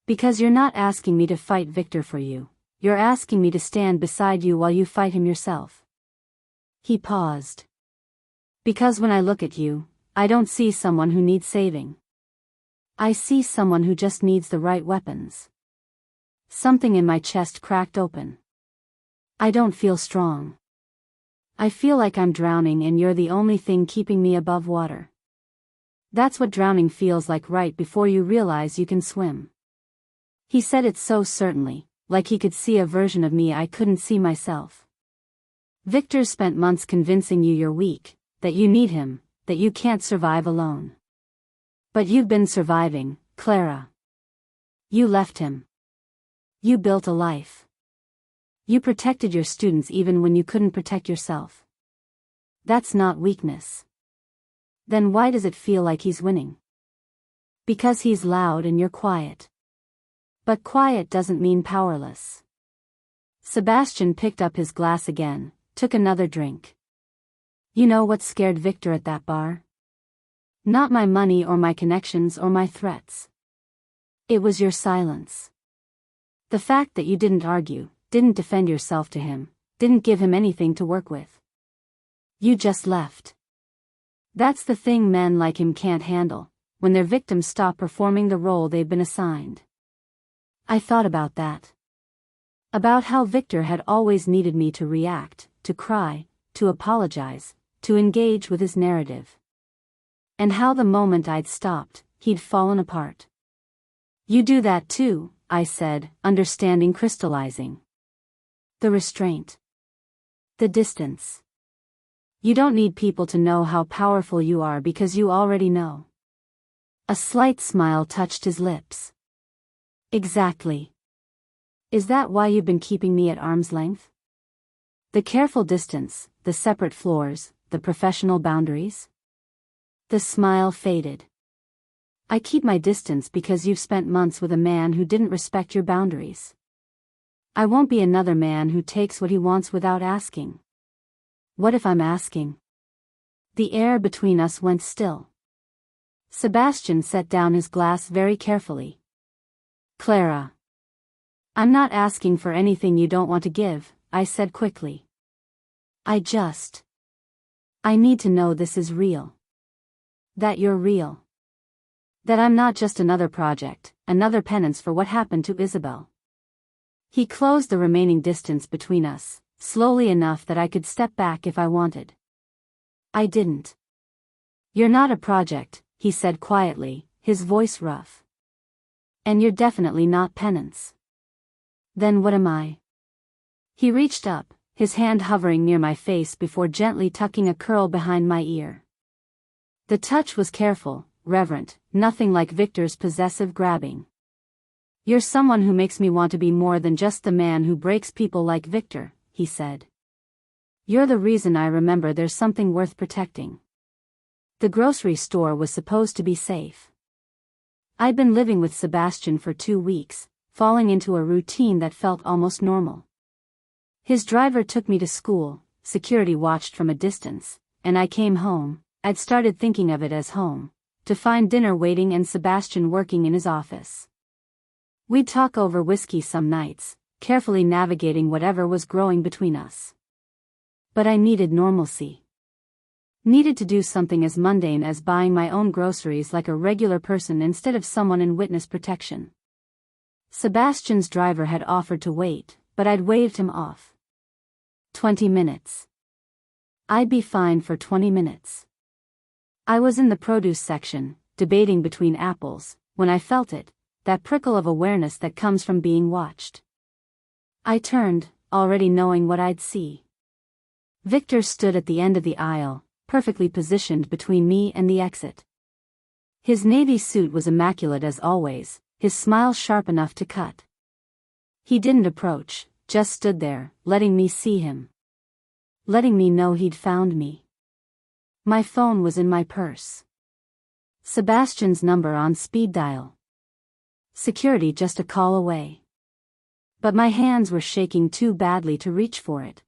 Because you're not asking me to fight Victor for you, you're asking me to stand beside you while you fight him yourself. He paused. Because when I look at you, I don't see someone who needs saving. I see someone who just needs the right weapons. Something in my chest cracked open. I don't feel strong. I feel like I'm drowning and you're the only thing keeping me above water. That's what drowning feels like right before you realize you can swim. He said it so certainly, like he could see a version of me I couldn't see myself. Victor spent months convincing you you're weak, that you need him, that you can't survive alone. But you've been surviving, Clara. You left him. You built a life. You protected your students even when you couldn't protect yourself. That's not weakness. Then why does it feel like he's winning? Because he's loud and you're quiet. But quiet doesn't mean powerless. Sebastian picked up his glass again, took another drink. You know what scared Victor at that bar? Not my money or my connections or my threats. It was your silence. The fact that you didn't argue, didn't defend yourself to him, didn't give him anything to work with. You just left. That's the thing men like him can't handle, when their victims stop performing the role they've been assigned. I thought about that. About how Victor had always needed me to react, to cry, to apologize, to engage with his narrative. And how the moment I'd stopped, he'd fallen apart. You do that too, I said, understanding crystallizing. The restraint. The distance. You don't need people to know how powerful you are because you already know. A slight smile touched his lips. Exactly. Is that why you've been keeping me at arm's length? The careful distance, the separate floors, the professional boundaries? The smile faded. I keep my distance because you've spent months with a man who didn't respect your boundaries. I won't be another man who takes what he wants without asking. What if I'm asking? The air between us went still. Sebastian set down his glass very carefully. Clara. I'm not asking for anything you don't want to give, I said quickly. I need to know this is real. That you're real. That I'm not just another project, another penance for what happened to Isabel. He closed the remaining distance between us, slowly enough that I could step back if I wanted. I didn't. You're not a project, he said quietly, his voice rough. And you're definitely not penance. Then what am I? He reached up, his hand hovering near my face before gently tucking a curl behind my ear. The touch was careful, reverent, nothing like Victor's possessive grabbing. You're someone who makes me want to be more than just the man who breaks people like Victor, he said. You're the reason I remember there's something worth protecting. The grocery store was supposed to be safe. I'd been living with Sebastian for 2 weeks, falling into a routine that felt almost normal. His driver took me to school, security watched from a distance, and I came home. I'd started thinking of it as home, to find dinner waiting and Sebastian working in his office. We'd talk over whiskey some nights, carefully navigating whatever was growing between us. But I needed normalcy. Needed to do something as mundane as buying my own groceries like a regular person instead of someone in witness protection. Sebastian's driver had offered to wait, but I'd waved him off. 20 minutes. I'd be fine for 20 minutes. I was in the produce section, debating between apples, when I felt it, that prickle of awareness that comes from being watched. I turned, already knowing what I'd see. Victor stood at the end of the aisle, perfectly positioned between me and the exit. His navy suit was immaculate as always, his smile sharp enough to cut. He didn't approach, just stood there, letting me see him. Letting me know he'd found me. My phone was in my purse. Sebastian's number on speed dial. Security just a call away. But my hands were shaking too badly to reach for it.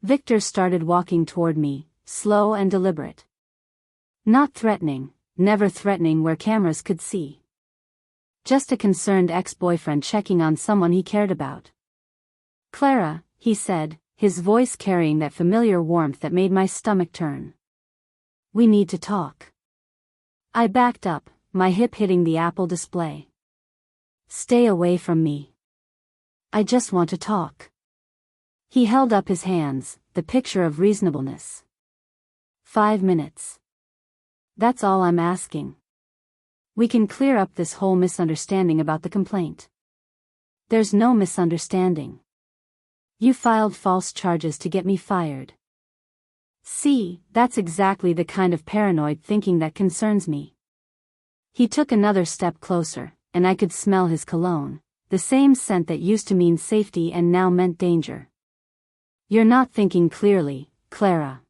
Victor started walking toward me, slow and deliberate. Not threatening, never threatening where cameras could see. Just a concerned ex-boyfriend checking on someone he cared about. Clara, he said, his voice carrying that familiar warmth that made my stomach turn. We need to talk. I backed up, my hip hitting the Apple display. Stay away from me. I just want to talk. He held up his hands, the picture of reasonableness. 5 minutes. That's all I'm asking. We can clear up this whole misunderstanding about the complaint. There's no misunderstanding. You filed false charges to get me fired. See, that's exactly the kind of paranoid thinking that concerns me. He took another step closer, and I could smell his cologne, the same scent that used to mean safety and now meant danger. You're not thinking clearly, Clara.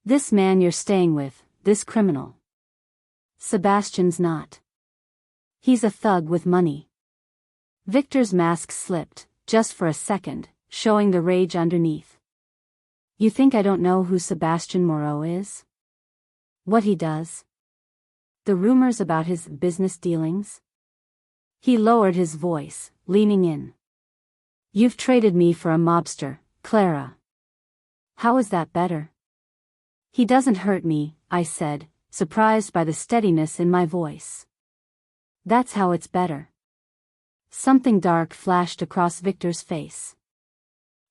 This man you're staying with, this criminal. Sebastian's not. He's a thug with money. Victor's mask slipped, just for a second, showing the rage underneath. You think I don't know who Sebastian Moreau is? What he does? The rumors about his business dealings? He lowered his voice, leaning in. You've traded me for a mobster, Clara. How is that better? He doesn't hurt me, I said, surprised by the steadiness in my voice. That's how it's better. Something dark flashed across Victor's face.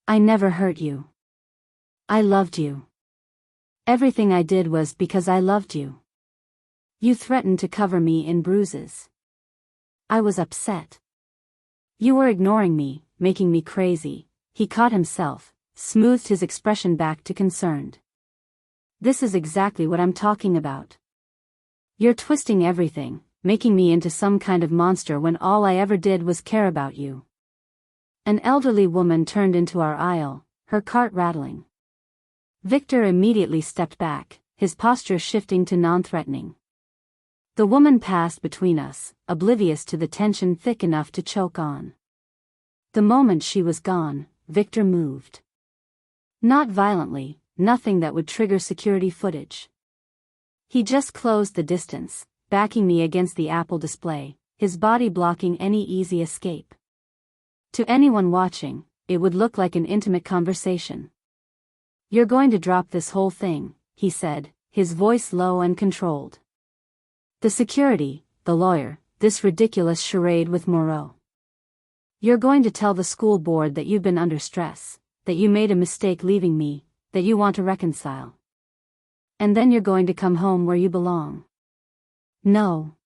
I never hurt you. I loved you. Everything I did was because I loved you. You threatened to cover me in bruises. I was upset. You were ignoring me, making me crazy. He caught himself, smoothed his expression back to concerned. This is exactly what I'm talking about. You're twisting everything, making me into some kind of monster when all I ever did was care about you. An elderly woman turned into our aisle, her cart rattling. Victor immediately stepped back, his posture shifting to non-threatening. The woman passed between us, oblivious to the tension thick enough to choke on. The moment she was gone, Victor moved. Not violently, nothing that would trigger security footage. He just closed the distance, backing me against the Apple display, his body blocking any easy escape. To anyone watching, it would look like an intimate conversation. "You're going to drop this whole thing," he said, his voice low and controlled. "The security, the lawyer, this ridiculous charade with Moreau. You're going to tell the school board that you've been under stress, that you made a mistake leaving me, that you want to reconcile. And then you're going to come home where you belong." "No."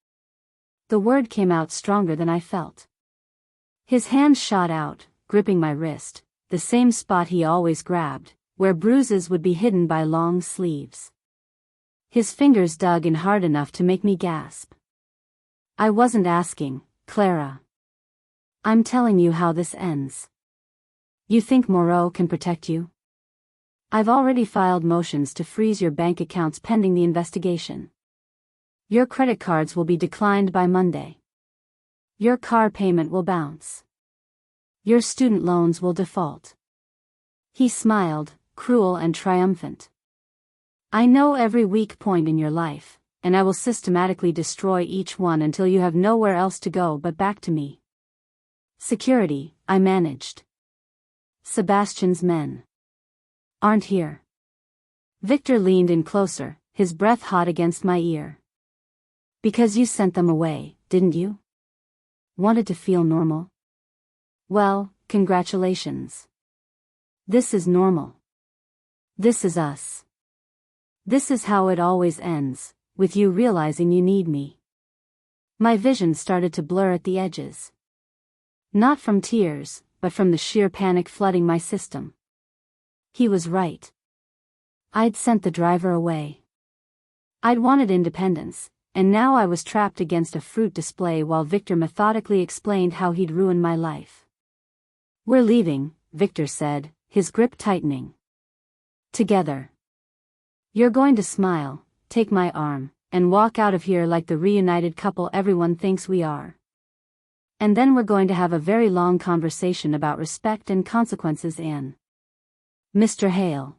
The word came out stronger than I felt. His hand shot out, gripping my wrist, the same spot he always grabbed, where bruises would be hidden by long sleeves. His fingers dug in hard enough to make me gasp. "I wasn't asking, Clara. I'm telling you how this ends. You think Moreau can protect you? I've already filed motions to freeze your bank accounts pending the investigation. Your credit cards will be declined by Monday. Your car payment will bounce. Your student loans will default." He smiled, cruel and triumphant. "I know every weak point in your life, and I will systematically destroy each one until you have nowhere else to go but back to me. Security, I managed. Sebastian's men aren't here." Victor leaned in closer, his breath hot against my ear. "Because you sent them away, didn't you? Wanted to feel normal? Well, congratulations. This is normal. This is us. This is how it always ends, with you realizing you need me." My vision started to blur at the edges. Not from tears, but from the sheer panic flooding my system. He was right. I'd sent the driver away. I'd wanted independence, and now I was trapped against a fruit display while Victor methodically explained how he'd ruined my life. "We're leaving," Victor said, his grip tightening. "Together. You're going to smile, take my arm, and walk out of here like the reunited couple everyone thinks we are. And then we're going to have a very long conversation about respect and consequences and Mr. Hale."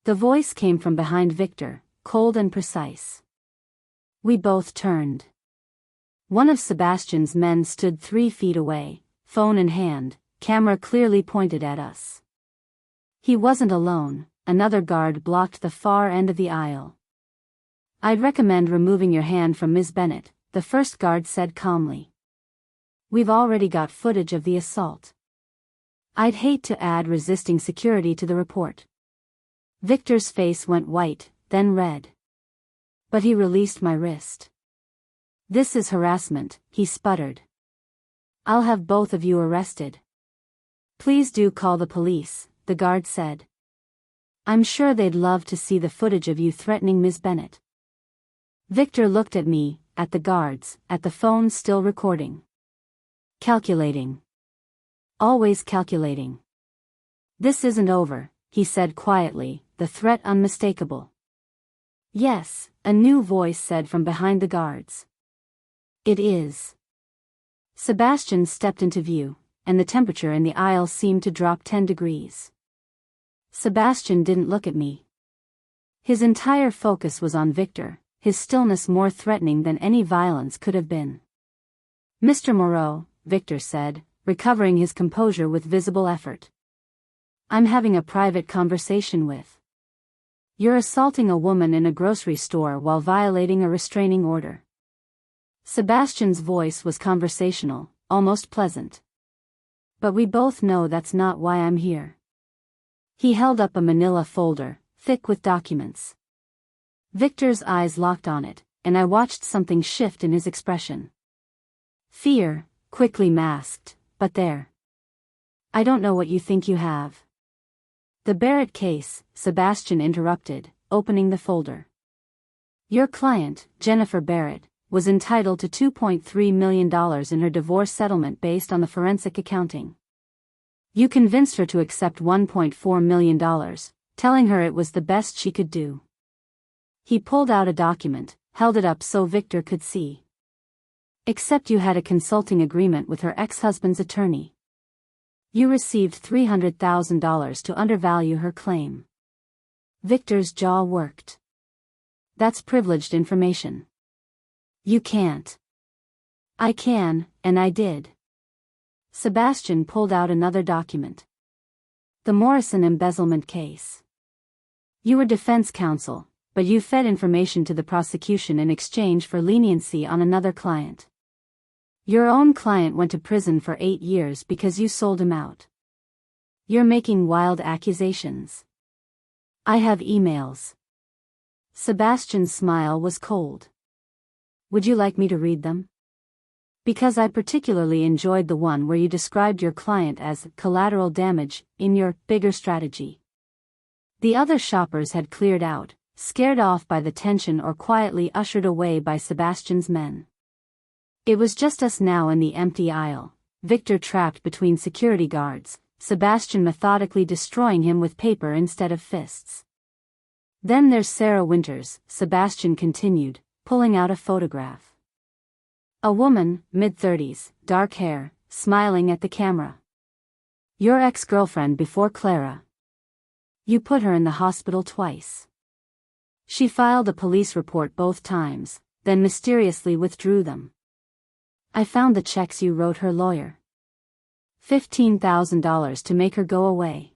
The voice came from behind Victor, cold and precise. We both turned. One of Sebastian's men stood 3 feet away, phone in hand, camera clearly pointed at us. He wasn't alone, another guard blocked the far end of the aisle. "I'd recommend removing your hand from Ms. Bennett," the first guard said calmly. "We've already got footage of the assault. I'd hate to add resisting security to the report." Victor's face went white, then red. But he released my wrist. "This is harassment," he sputtered. "I'll have both of you arrested." "Please do call the police," the guard said. "I'm sure they'd love to see the footage of you threatening Ms. Bennett." Victor looked at me, at the guards, at the phone still recording. "Calculating. Always calculating." "This isn't over," he said quietly, the threat unmistakable. "Yes," a new voice said from behind the guards. "It is." Sebastian stepped into view, and the temperature in the aisle seemed to drop 10 degrees. Sebastian didn't look at me. His entire focus was on Victor, his stillness more threatening than any violence could have been. "Mr. Moreau," Victor said, recovering his composure with visible effort. "I'm having a private conversation with. You're assaulting a woman in a grocery store while violating a restraining order." Sebastian's voice was conversational, almost pleasant. "But we both know that's not why I'm here." He held up a manila folder, thick with documents. Victor's eyes locked on it, and I watched something shift in his expression. Fear, quickly masked, but there. "I don't know what you think you have." "The Barrett case," Sebastian interrupted, opening the folder. "Your client, Jennifer Barrett, was entitled to $2.3 million in her divorce settlement based on the forensic accounting. You convinced her to accept $1.4 million, telling her it was the best she could do." He pulled out a document, held it up so Victor could see. "Except you had a consulting agreement with her ex-husband's attorney. You received $300,000 to undervalue her claim." Victor's jaw worked. "That's privileged information." "You can't." "I can, and I did." Sebastian pulled out another document. The Morrison embezzlement case. You were defense counsel, but you fed information to the prosecution in exchange for leniency on another client. Your own client went to prison for 8 years because you sold him out. You're making wild accusations. I have emails. Sebastian's smile was cold. Would you like me to read them? Because I particularly enjoyed the one where you described your client as collateral damage in your bigger strategy. The other shoppers had cleared out, scared off by the tension or quietly ushered away by Sebastian's men. It was just us now in the empty aisle, Victor trapped between security guards, Sebastian methodically destroying him with paper instead of fists. Then there's Sarah Winters, Sebastian continued, pulling out a photograph. A woman, mid-30s, dark hair, smiling at the camera. Your ex-girlfriend before Clara. You put her in the hospital twice. She filed a police report both times, then mysteriously withdrew them. I found the checks you wrote her lawyer. $15,000 to make her go away.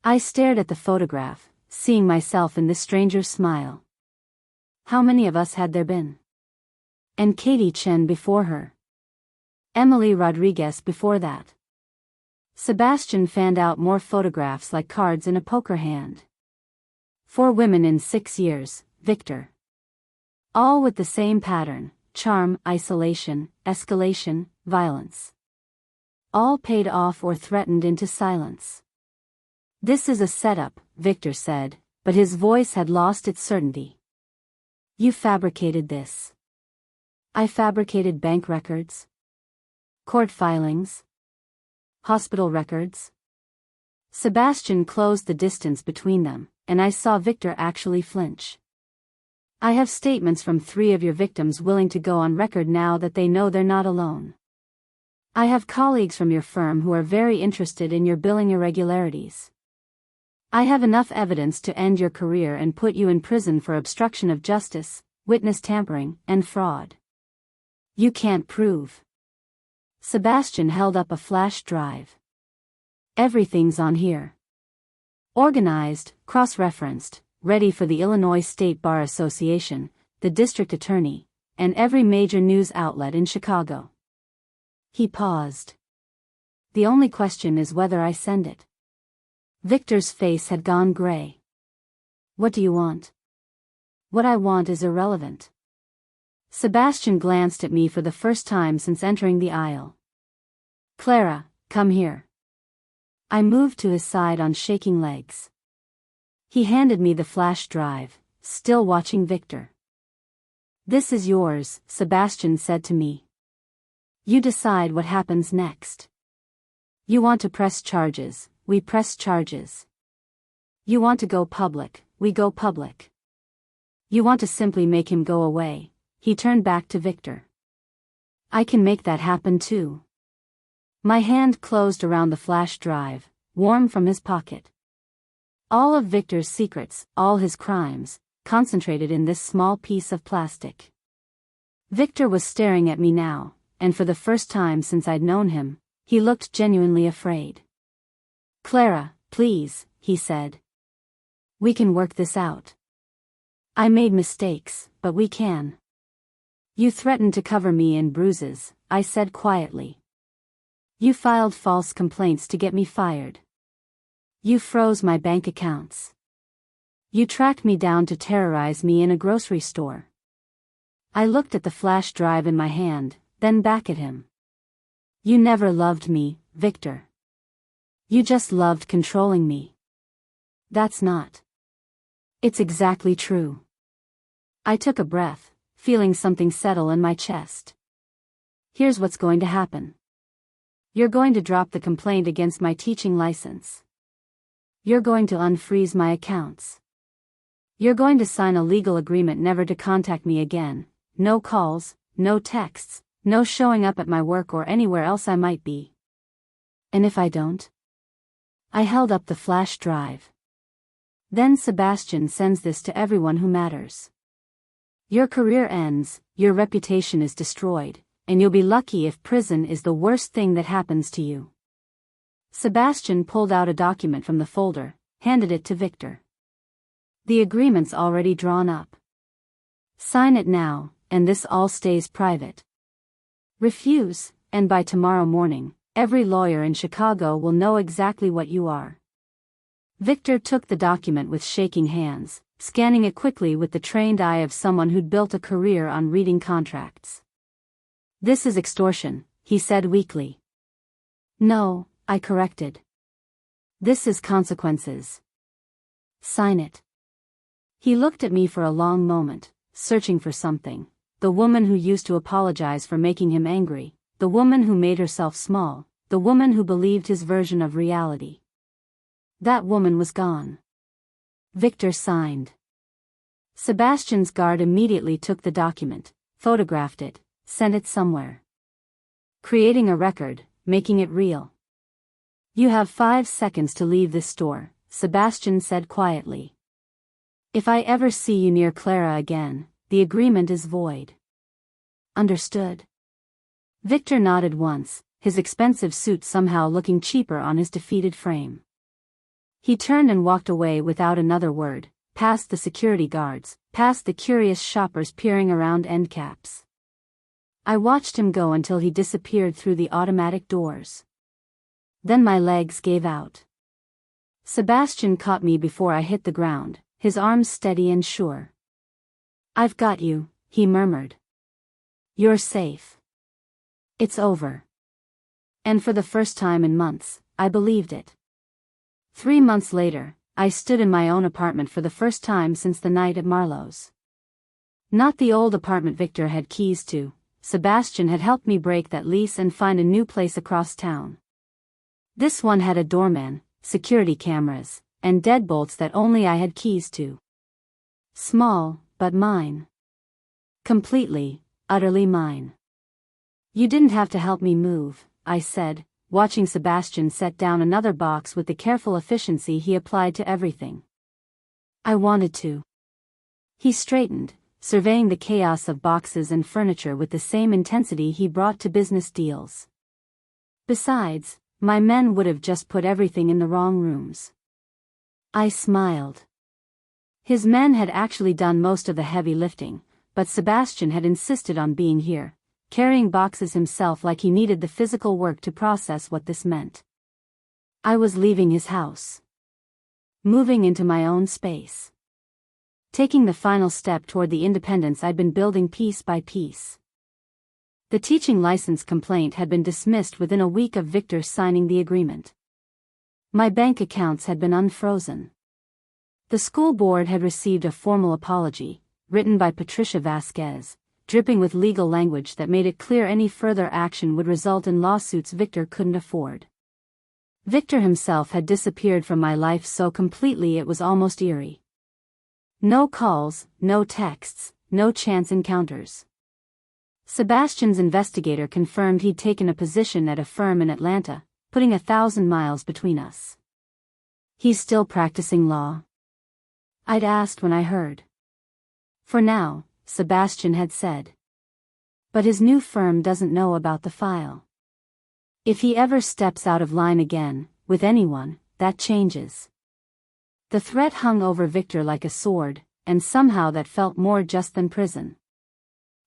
I stared at the photograph, seeing myself in this stranger's smile. How many of us had there been? And Katie Chen before her. Emily Rodriguez before that. Sebastian fanned out more photographs like cards in a poker hand. 4 women in 6 years, Victor. All with the same pattern: charm, isolation, escalation, violence. All paid off or threatened into silence. This is a setup, Victor said, but his voice had lost its certainty. You fabricated this. I fabricated bank records, court filings, hospital records. Sebastian closed the distance between them, and I saw Victor actually flinch. I have statements from 3 of your victims willing to go on record now that they know they're not alone. I have colleagues from your firm who are very interested in your billing irregularities. I have enough evidence to end your career and put you in prison for obstruction of justice, witness tampering, and fraud. You can't prove. Sebastian held up a flash drive. Everything's on here. Organized, cross-referenced, ready for the Illinois State Bar Association, the district attorney, and every major news outlet in Chicago. He paused. The only question is whether I send it. Victor's face had gone gray. What do you want? What I want is irrelevant. Sebastian glanced at me for the first time since entering the aisle. Clara, come here. I moved to his side on shaking legs. He handed me the flash drive, still watching Victor. This is yours, Sebastian said to me. You decide what happens next. You want to press charges, we press charges. You want to go public, we go public. You want to simply make him go away. He turned back to Victor. I can make that happen too. My hand closed around the flash drive, warm from his pocket. All of Victor's secrets, all his crimes, concentrated in this small piece of plastic. Victor was staring at me now, and for the first time since I'd known him, he looked genuinely afraid. Clara, please, he said. We can work this out. I made mistakes, but we can. You threatened to cover me in Bruises, I said quietly. You filed false complaints to get me fired. You froze my bank accounts. You tracked me down to terrorize me in a grocery store. I looked at the flash drive in my hand, then back at him. You never loved me, Victor. You just loved controlling me. That's not. It's exactly true. I took a breath, feeling something settle in my chest. Here's what's going to happen. You're going to drop the complaint against my teaching license. You're going to unfreeze my accounts. You're going to sign a legal agreement never to contact me again, no calls, no texts, no showing up at my work or anywhere else I might be. And if I don't? I held up the flash drive. Then Sebastian sends this to everyone who matters. Your career ends, your reputation is destroyed, and you'll be lucky if prison is the worst thing that happens to you. Sebastian pulled out a document from the folder, handed it to Victor. The agreement's already drawn up. Sign it now, and this all stays private. Refuse, and by tomorrow morning, every lawyer in Chicago will know exactly what you are. Victor took the document with shaking hands, scanning it quickly with the trained eye of someone who'd built a career on reading contracts. This is extortion, he said weakly. No, I corrected. This is consequences. Sign it. He looked at me for a long moment, searching for something. The woman who used to apologize for making him angry, the woman who made herself small, the woman who believed his version of reality. That woman was gone. Victor signed. Sebastian's guard immediately took the document, photographed it, sent it somewhere. Creating a record, making it real. You have 5 seconds to leave this store, Sebastian said quietly. If I ever see you near Clara again, the agreement is void. Understood? Victor nodded once, his expensive suit somehow looking cheaper on his defeated frame. He turned and walked away without another word, past the security guards, past the curious shoppers peering around end caps. I watched him go until he disappeared through the automatic doors. Then my legs gave out. Sebastian caught me before I hit the ground, his arms steady and sure. I've got you, he murmured. You're safe. It's over. And for the first time in months, I believed it. 3 months later, I stood in my own apartment for the first time since the night at Marlowe's. Not the old apartment Victor had keys to. Sebastian had helped me break that lease and find a new place across town. This one had a doorman, security cameras, and deadbolts that only I had keys to. Small, but mine. Completely, utterly mine. You didn't have to help me move, I said, watching Sebastian set down another box with the careful efficiency he applied to everything. I wanted to. He straightened, surveying the chaos of boxes and furniture with the same intensity he brought to business deals. Besides, my men would have just put everything in the wrong rooms. I smiled. His men had actually done most of the heavy lifting, but Sebastian had insisted on being here, carrying boxes himself like he needed the physical work to process what this meant. I was leaving his house. Moving into my own space. Taking the final step toward the independence I'd been building piece by piece. The teaching license complaint had been dismissed within a week of Victor signing the agreement. My bank accounts had been unfrozen. The school board had received a formal apology, written by Patricia Vasquez, dripping with legal language that made it clear any further action would result in lawsuits Victor couldn't afford. Victor himself had disappeared from my life so completely it was almost eerie. No calls, no texts, no chance encounters. Sebastian's investigator confirmed he'd taken a position at a firm in Atlanta, putting 1,000 miles between us. He's still practicing law? I'd asked when I heard. For now, Sebastian had said. But his new firm doesn't know about the file. If he ever steps out of line again, with anyone, that changes. The threat hung over Victor like a sword, and somehow that felt more just than prison.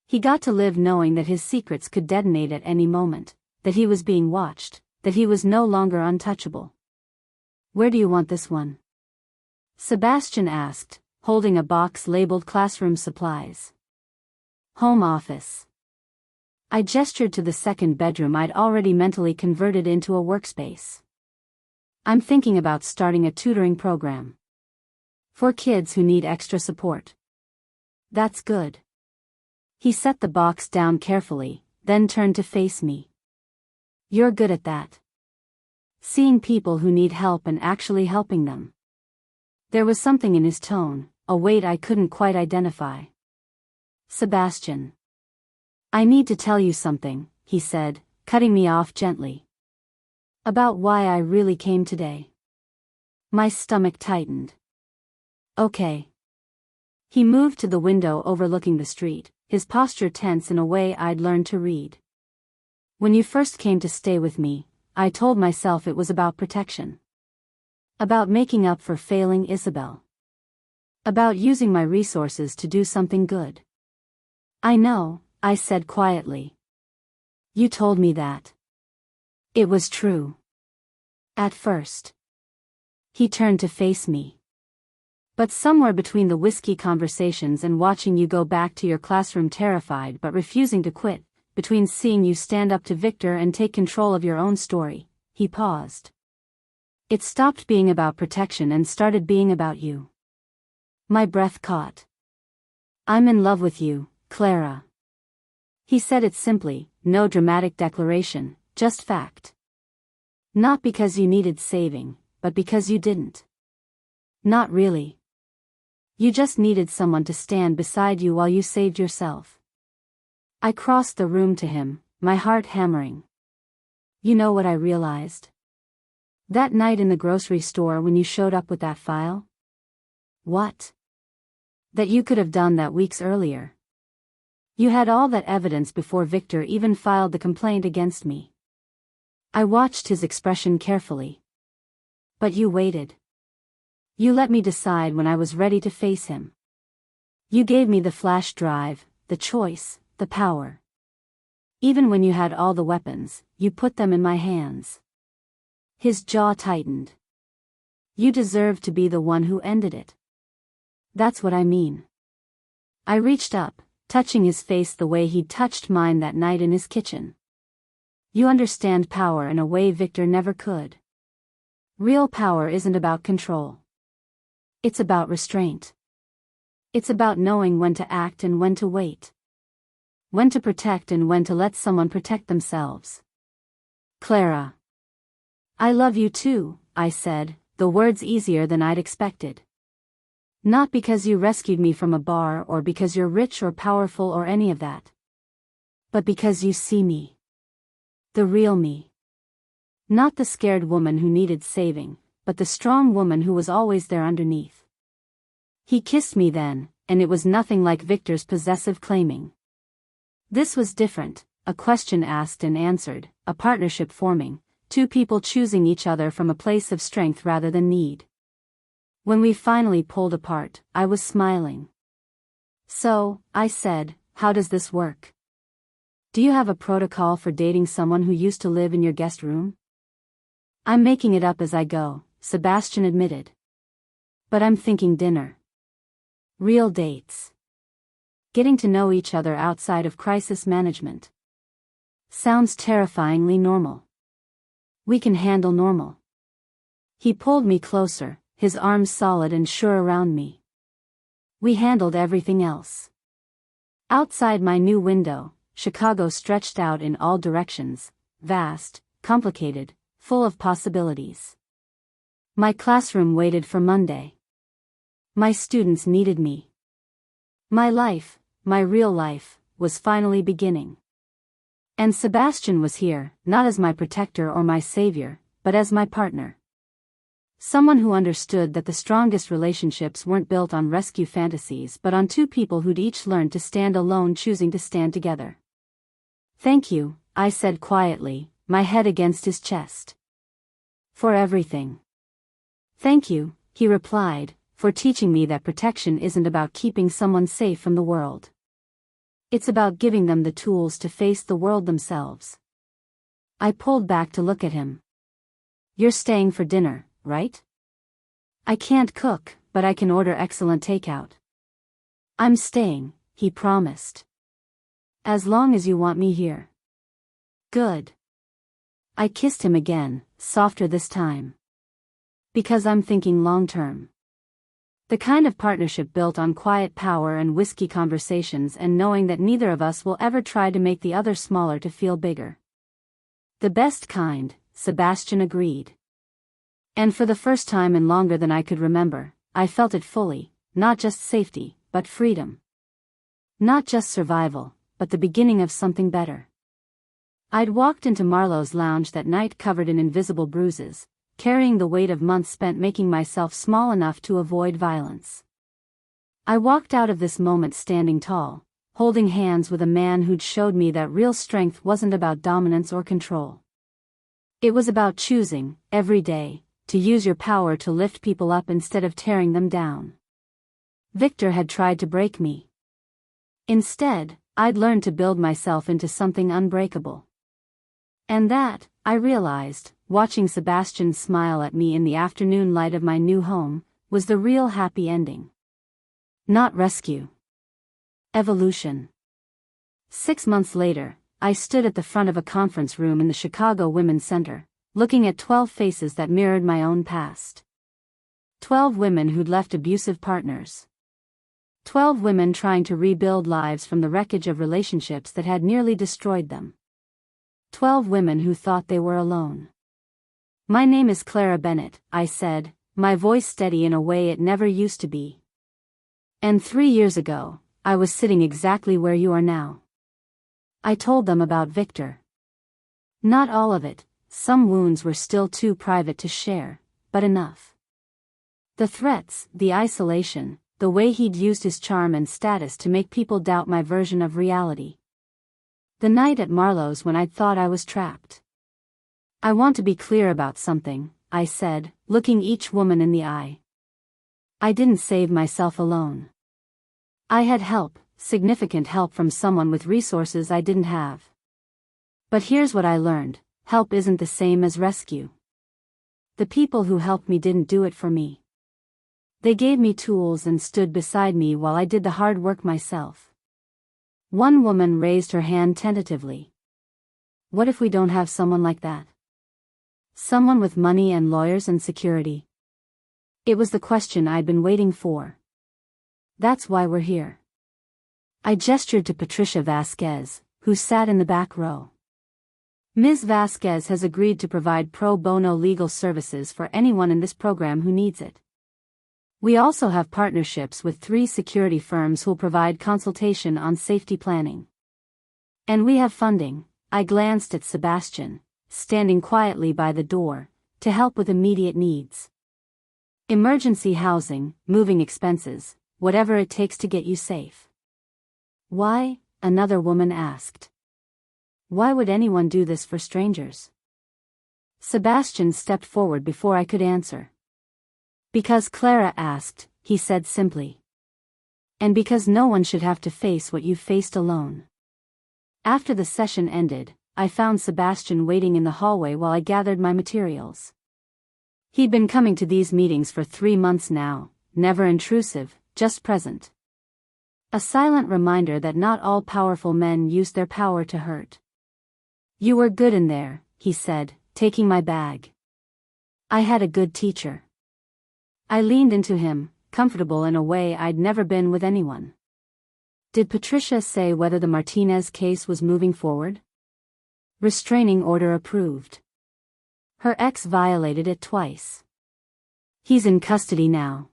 He got to live knowing that his secrets could detonate at any moment, that he was being watched, that he was no longer untouchable. Where do you want this one? Sebastian asked, holding a box labeled classroom supplies. Home office. I gestured to the second bedroom I'd already mentally converted into a workspace. I'm thinking about starting a tutoring program. For kids who need extra support. That's good. He set the box down carefully, then turned to face me. You're good at that. Seeing people who need help and actually helping them. There was something in his tone, a weight I couldn't quite identify. Sebastian. I need to tell you something, he said, cutting me off gently. About why I really came today. My stomach tightened. Okay. He moved to the window overlooking the street, his posture tense in a way I'd learned to read. When you first came to stay with me, I told myself it was about protection. About making up for failing Isabel. About using my resources to do something good. I know, I said quietly. You told me that. It was true. At first. He turned to face me. But somewhere between the whiskey conversations and watching you go back to your classroom terrified but refusing to quit, between seeing you stand up to Victor and take control of your own story, he paused. It stopped being about protection and started being about you. My breath caught. I'm in love with you, Clara. He said it simply, no dramatic declaration, just fact. Not because you needed saving, but because you didn't. Not really. You just needed someone to stand beside you while you saved yourself. I crossed the room to him, my heart hammering. You know what I realized? That night in the grocery store when you showed up with that file? What? That you could have done that weeks earlier. You had all that evidence before Victor even filed the complaint against me. I watched his expression carefully. But you waited. You let me decide when I was ready to face him. You gave me the flash drive, the choice, the power. Even when you had all the weapons, you put them in my hands. His jaw tightened. You deserved to be the one who ended it. That's what I mean. I reached up, touching his face the way he'd touched mine that night in his kitchen. You understand power in a way Victor never could. Real power isn't about control. It's about restraint. It's about knowing when to act and when to wait. When to protect and when to let someone protect themselves. Clara. I love you too, I said, the words easier than I'd expected. Not because you rescued me from a bar or because you're rich or powerful or any of that. But because you see me. The real me. Not the scared woman who needed saving, but the strong woman who was always there underneath. He kissed me then, and it was nothing like Victor's possessive claiming. This was different, a question asked and answered, a partnership forming, two people choosing each other from a place of strength rather than need. When we finally pulled apart, I was smiling. So, I said, how does this work? Do you have a protocol for dating someone who used to live in your guest room? I'm making it up as I go, Sebastian admitted. But I'm thinking dinner. Real dates. Getting to know each other outside of crisis management. Sounds terrifyingly normal. We can handle normal. He pulled me closer, his arms solid and sure around me. We handled everything else. Outside my new window, Chicago stretched out in all directions, vast, complicated, full of possibilities. My classroom waited for Monday. My students needed me. My life, my real life, was finally beginning. And Sebastian was here, not as my protector or my savior, but as my partner. Someone who understood that the strongest relationships weren't built on rescue fantasies but on two people who'd each learned to stand alone choosing to stand together. Thank you, I said quietly, my head against his chest. For everything. Thank you, he replied, for teaching me that protection isn't about keeping someone safe from the world. It's about giving them the tools to face the world themselves. I pulled back to look at him. You're staying for dinner, right? I can't cook, but I can order excellent takeout. I'm staying, he promised. As long as you want me here. Good. I kissed him again, softer this time. Because I'm thinking long-term. The kind of partnership built on quiet power and whiskey conversations and knowing that neither of us will ever try to make the other smaller to feel bigger. The best kind, Sebastian agreed. And for the first time in longer than I could remember, I felt it fully, not just safety, but freedom. Not just survival, but the beginning of something better. I'd walked into Marlowe's lounge that night covered in invisible bruises, carrying the weight of months spent making myself small enough to avoid violence. I walked out of this moment standing tall, holding hands with a man who'd showed me that real strength wasn't about dominance or control. It was about choosing, every day, to use your power to lift people up instead of tearing them down. Victor had tried to break me. Instead, I'd learned to build myself into something unbreakable. And that, I realized, watching Sebastian smile at me in the afternoon light of my new home, was the real happy ending. Not rescue. Evolution. 6 months later, I stood at the front of a conference room in the Chicago Women's Center, looking at 12 faces that mirrored my own past. 12 women who'd left abusive partners. 12 women trying to rebuild lives from the wreckage of relationships that had nearly destroyed them. 12 women who thought they were alone. My name is Clara Bennett, I said, my voice steady in a way it never used to be. And 3 years ago, I was sitting exactly where you are now. I told them about Victor. Not all of it, some wounds were still too private to share, but enough. The threats, the isolation, the way he'd used his charm and status to make people doubt my version of reality. The night at Marlowe's when I'd thought I was trapped. I want to be clear about something, I said, looking each woman in the eye. I didn't save myself alone. I had help, significant help from someone with resources I didn't have. But here's what I learned, help isn't the same as rescue. The people who helped me didn't do it for me. They gave me tools and stood beside me while I did the hard work myself. One woman raised her hand tentatively. What if we don't have someone like that? Someone with money and lawyers and security? It was the question I'd been waiting for. That's why we're here. I gestured to Patricia Vasquez, who sat in the back row. Ms. Vasquez has agreed to provide pro bono legal services for anyone in this program who needs it. We also have partnerships with 3 security firms who'll provide consultation on safety planning. And we have funding, I glanced at Sebastian, standing quietly by the door, to help with immediate needs. Emergency housing, moving expenses, whatever it takes to get you safe. Why? Another woman asked. Why would anyone do this for strangers? Sebastian stepped forward before I could answer. Because Clara asked, he said simply. And because no one should have to face what you've faced alone. After the session ended, I found Sebastian waiting in the hallway while I gathered my materials. He'd been coming to these meetings for 3 months now, never intrusive, just present. A silent reminder that not all powerful men use their power to hurt. You were good in there, he said, taking my bag. I had a good teacher. I leaned into him, comfortable in a way I'd never been with anyone. Did Patricia say whether the Martinez case was moving forward? Restraining order approved. Her ex violated it twice. He's in custody now.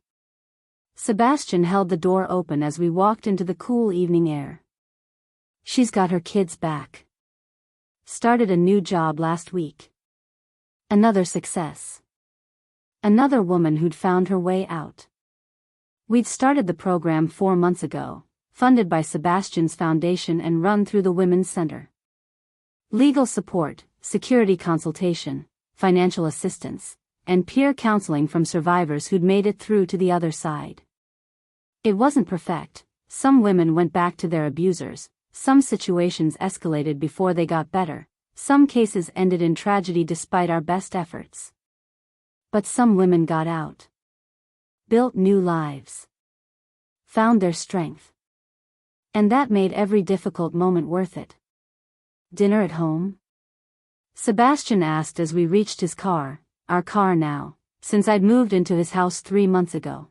Sebastian held the door open as we walked into the cool evening air. She's got her kids back. Started a new job last week. Another success. Another woman who'd found her way out. We'd started the program 4 months ago, funded by Sebastian's foundation and run through the Women's Center. Legal support, security consultation, financial assistance, and peer counseling from survivors who'd made it through to the other side. It wasn't perfect. Some women went back to their abusers, some situations escalated before they got better, some cases ended in tragedy despite our best efforts. But some women got out. Built new lives. Found their strength. And that made every difficult moment worth it. Dinner at home? Sebastian asked as we reached his car, our car now, since I'd moved into his house 3 months ago.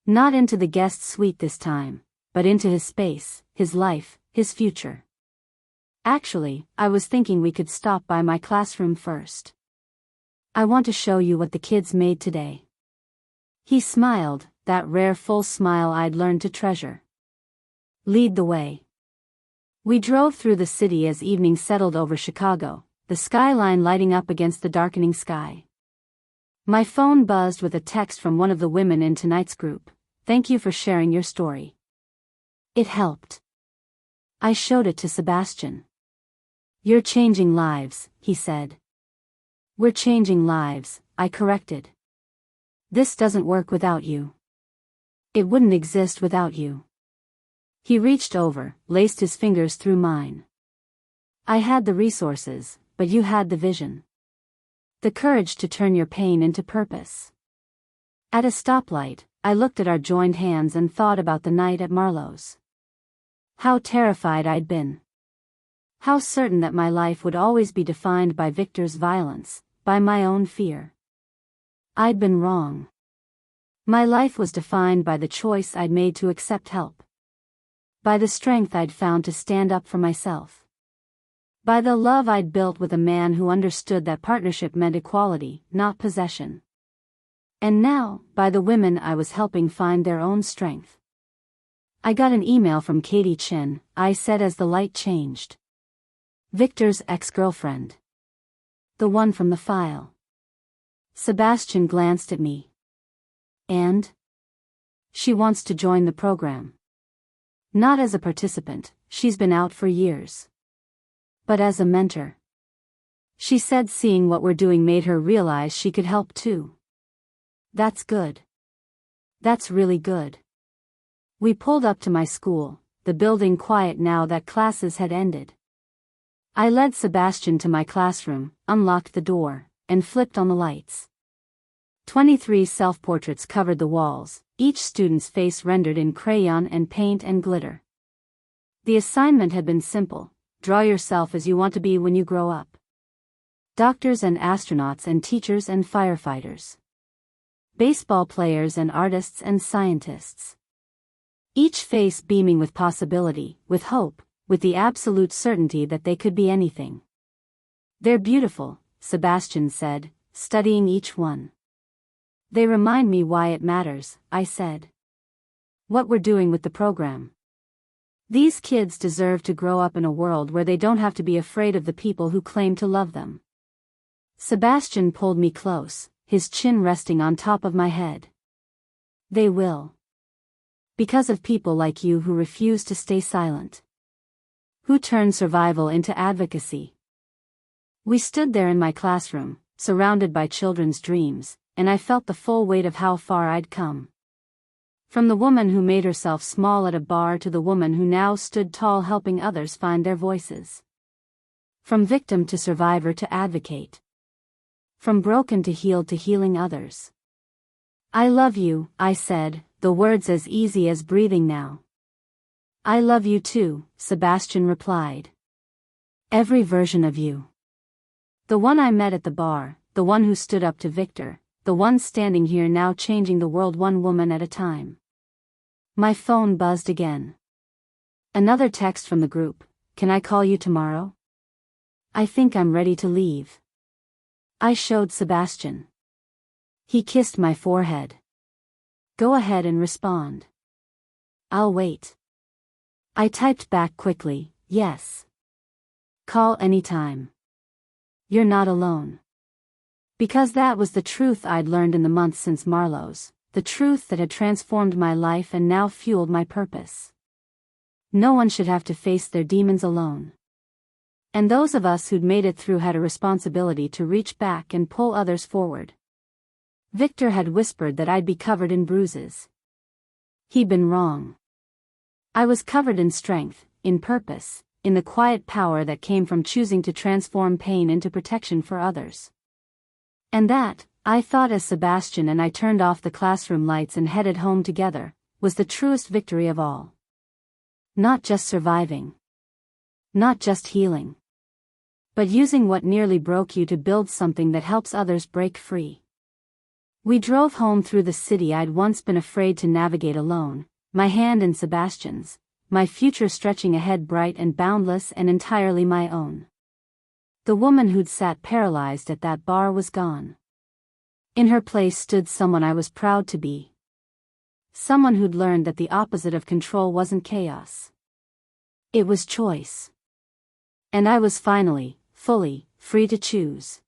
Not into the guest suite this time, but into his space, his life, his future. Actually, I was thinking we could stop by my classroom first. I want to show you what the kids made today. He smiled, that rare full smile I'd learned to treasure. Lead the way. We drove through the city as evening settled over Chicago, the skyline lighting up against the darkening sky. My phone buzzed with a text from one of the women in tonight's group. Thank you for sharing your story. It helped. I showed it to Sebastian. You're changing lives, he said. We're changing lives, I corrected. This doesn't work without you. It wouldn't exist without you. He reached over, laced his fingers through mine. I had the resources, but you had the vision. The courage to turn your pain into purpose. At a stoplight, I looked at our joined hands and thought about the night at Marlowe's. How terrified I'd been. How certain that my life would always be defined by Victor's violence, by my own fear. I'd been wrong. My life was defined by the choice I'd made to accept help. By the strength I'd found to stand up for myself. By the love I'd built with a man who understood that partnership meant equality, not possession. And now, by the women I was helping find their own strength. I got an email from Katie Chin, I said as the light changed. Victor's ex-girlfriend. The one from the file. Sebastian glanced at me. And? She wants to join the program. Not as a participant, she's been out for years. But as a mentor. She said seeing what we're doing made her realize she could help too. That's good. That's really good. We pulled up to my school, the building quiet now that classes had ended. I led Sebastian to my classroom, unlocked the door, and flipped on the lights. 23 self-portraits covered the walls, each student's face rendered in crayon and paint and glitter. The assignment had been simple: draw yourself as you want to be when you grow up. Doctors and astronauts and teachers and firefighters. Baseball players and artists and scientists. Each face beaming with possibility, with hope, with the absolute certainty that they could be anything. They're beautiful, Sebastian said, studying each one. They remind me why it matters, I said. What we're doing with the program. These kids deserve to grow up in a world where they don't have to be afraid of the people who claim to love them. Sebastian pulled me close, his chin resting on top of my head. They will. Because of people like you who refuse to stay silent. Who turn survival into advocacy. We stood there in my classroom, surrounded by children's dreams, and I felt the full weight of how far I'd come. From the woman who made herself small at a bar to the woman who now stood tall helping others find their voices. From victim to survivor to advocate. From broken to healed to healing others. I love you, I said, the words as easy as breathing now. I love you too, Sebastian replied. Every version of you. The one I met at the bar, the one who stood up to Victor, the one standing here now changing the world one woman at a time. My phone buzzed again. Another text from the group: can I call you tomorrow? I think I'm ready to leave. I showed Sebastian. He kissed my forehead. Go ahead and respond. I'll wait. I typed back quickly, yes. Call anytime. You're not alone. Because that was the truth I'd learned in the months since Marlowe's, the truth that had transformed my life and now fueled my purpose. No one should have to face their demons alone. And those of us who'd made it through had a responsibility to reach back and pull others forward. Victor had whispered that I'd be covered in bruises. He'd been wrong. I was covered in strength, in purpose, in the quiet power that came from choosing to transform pain into protection for others. And that, I thought as Sebastian and I turned off the classroom lights and headed home together, was the truest victory of all. Not just surviving. Not just healing. But using what nearly broke you to build something that helps others break free. We drove home through the city I'd once been afraid to navigate alone, my hand in Sebastian's, my future stretching ahead bright and boundless and entirely my own. The woman who'd sat paralyzed at that bar was gone. In her place stood someone I was proud to be. Someone who'd learned that the opposite of control wasn't chaos. It was choice. And I was finally, fully, free to choose.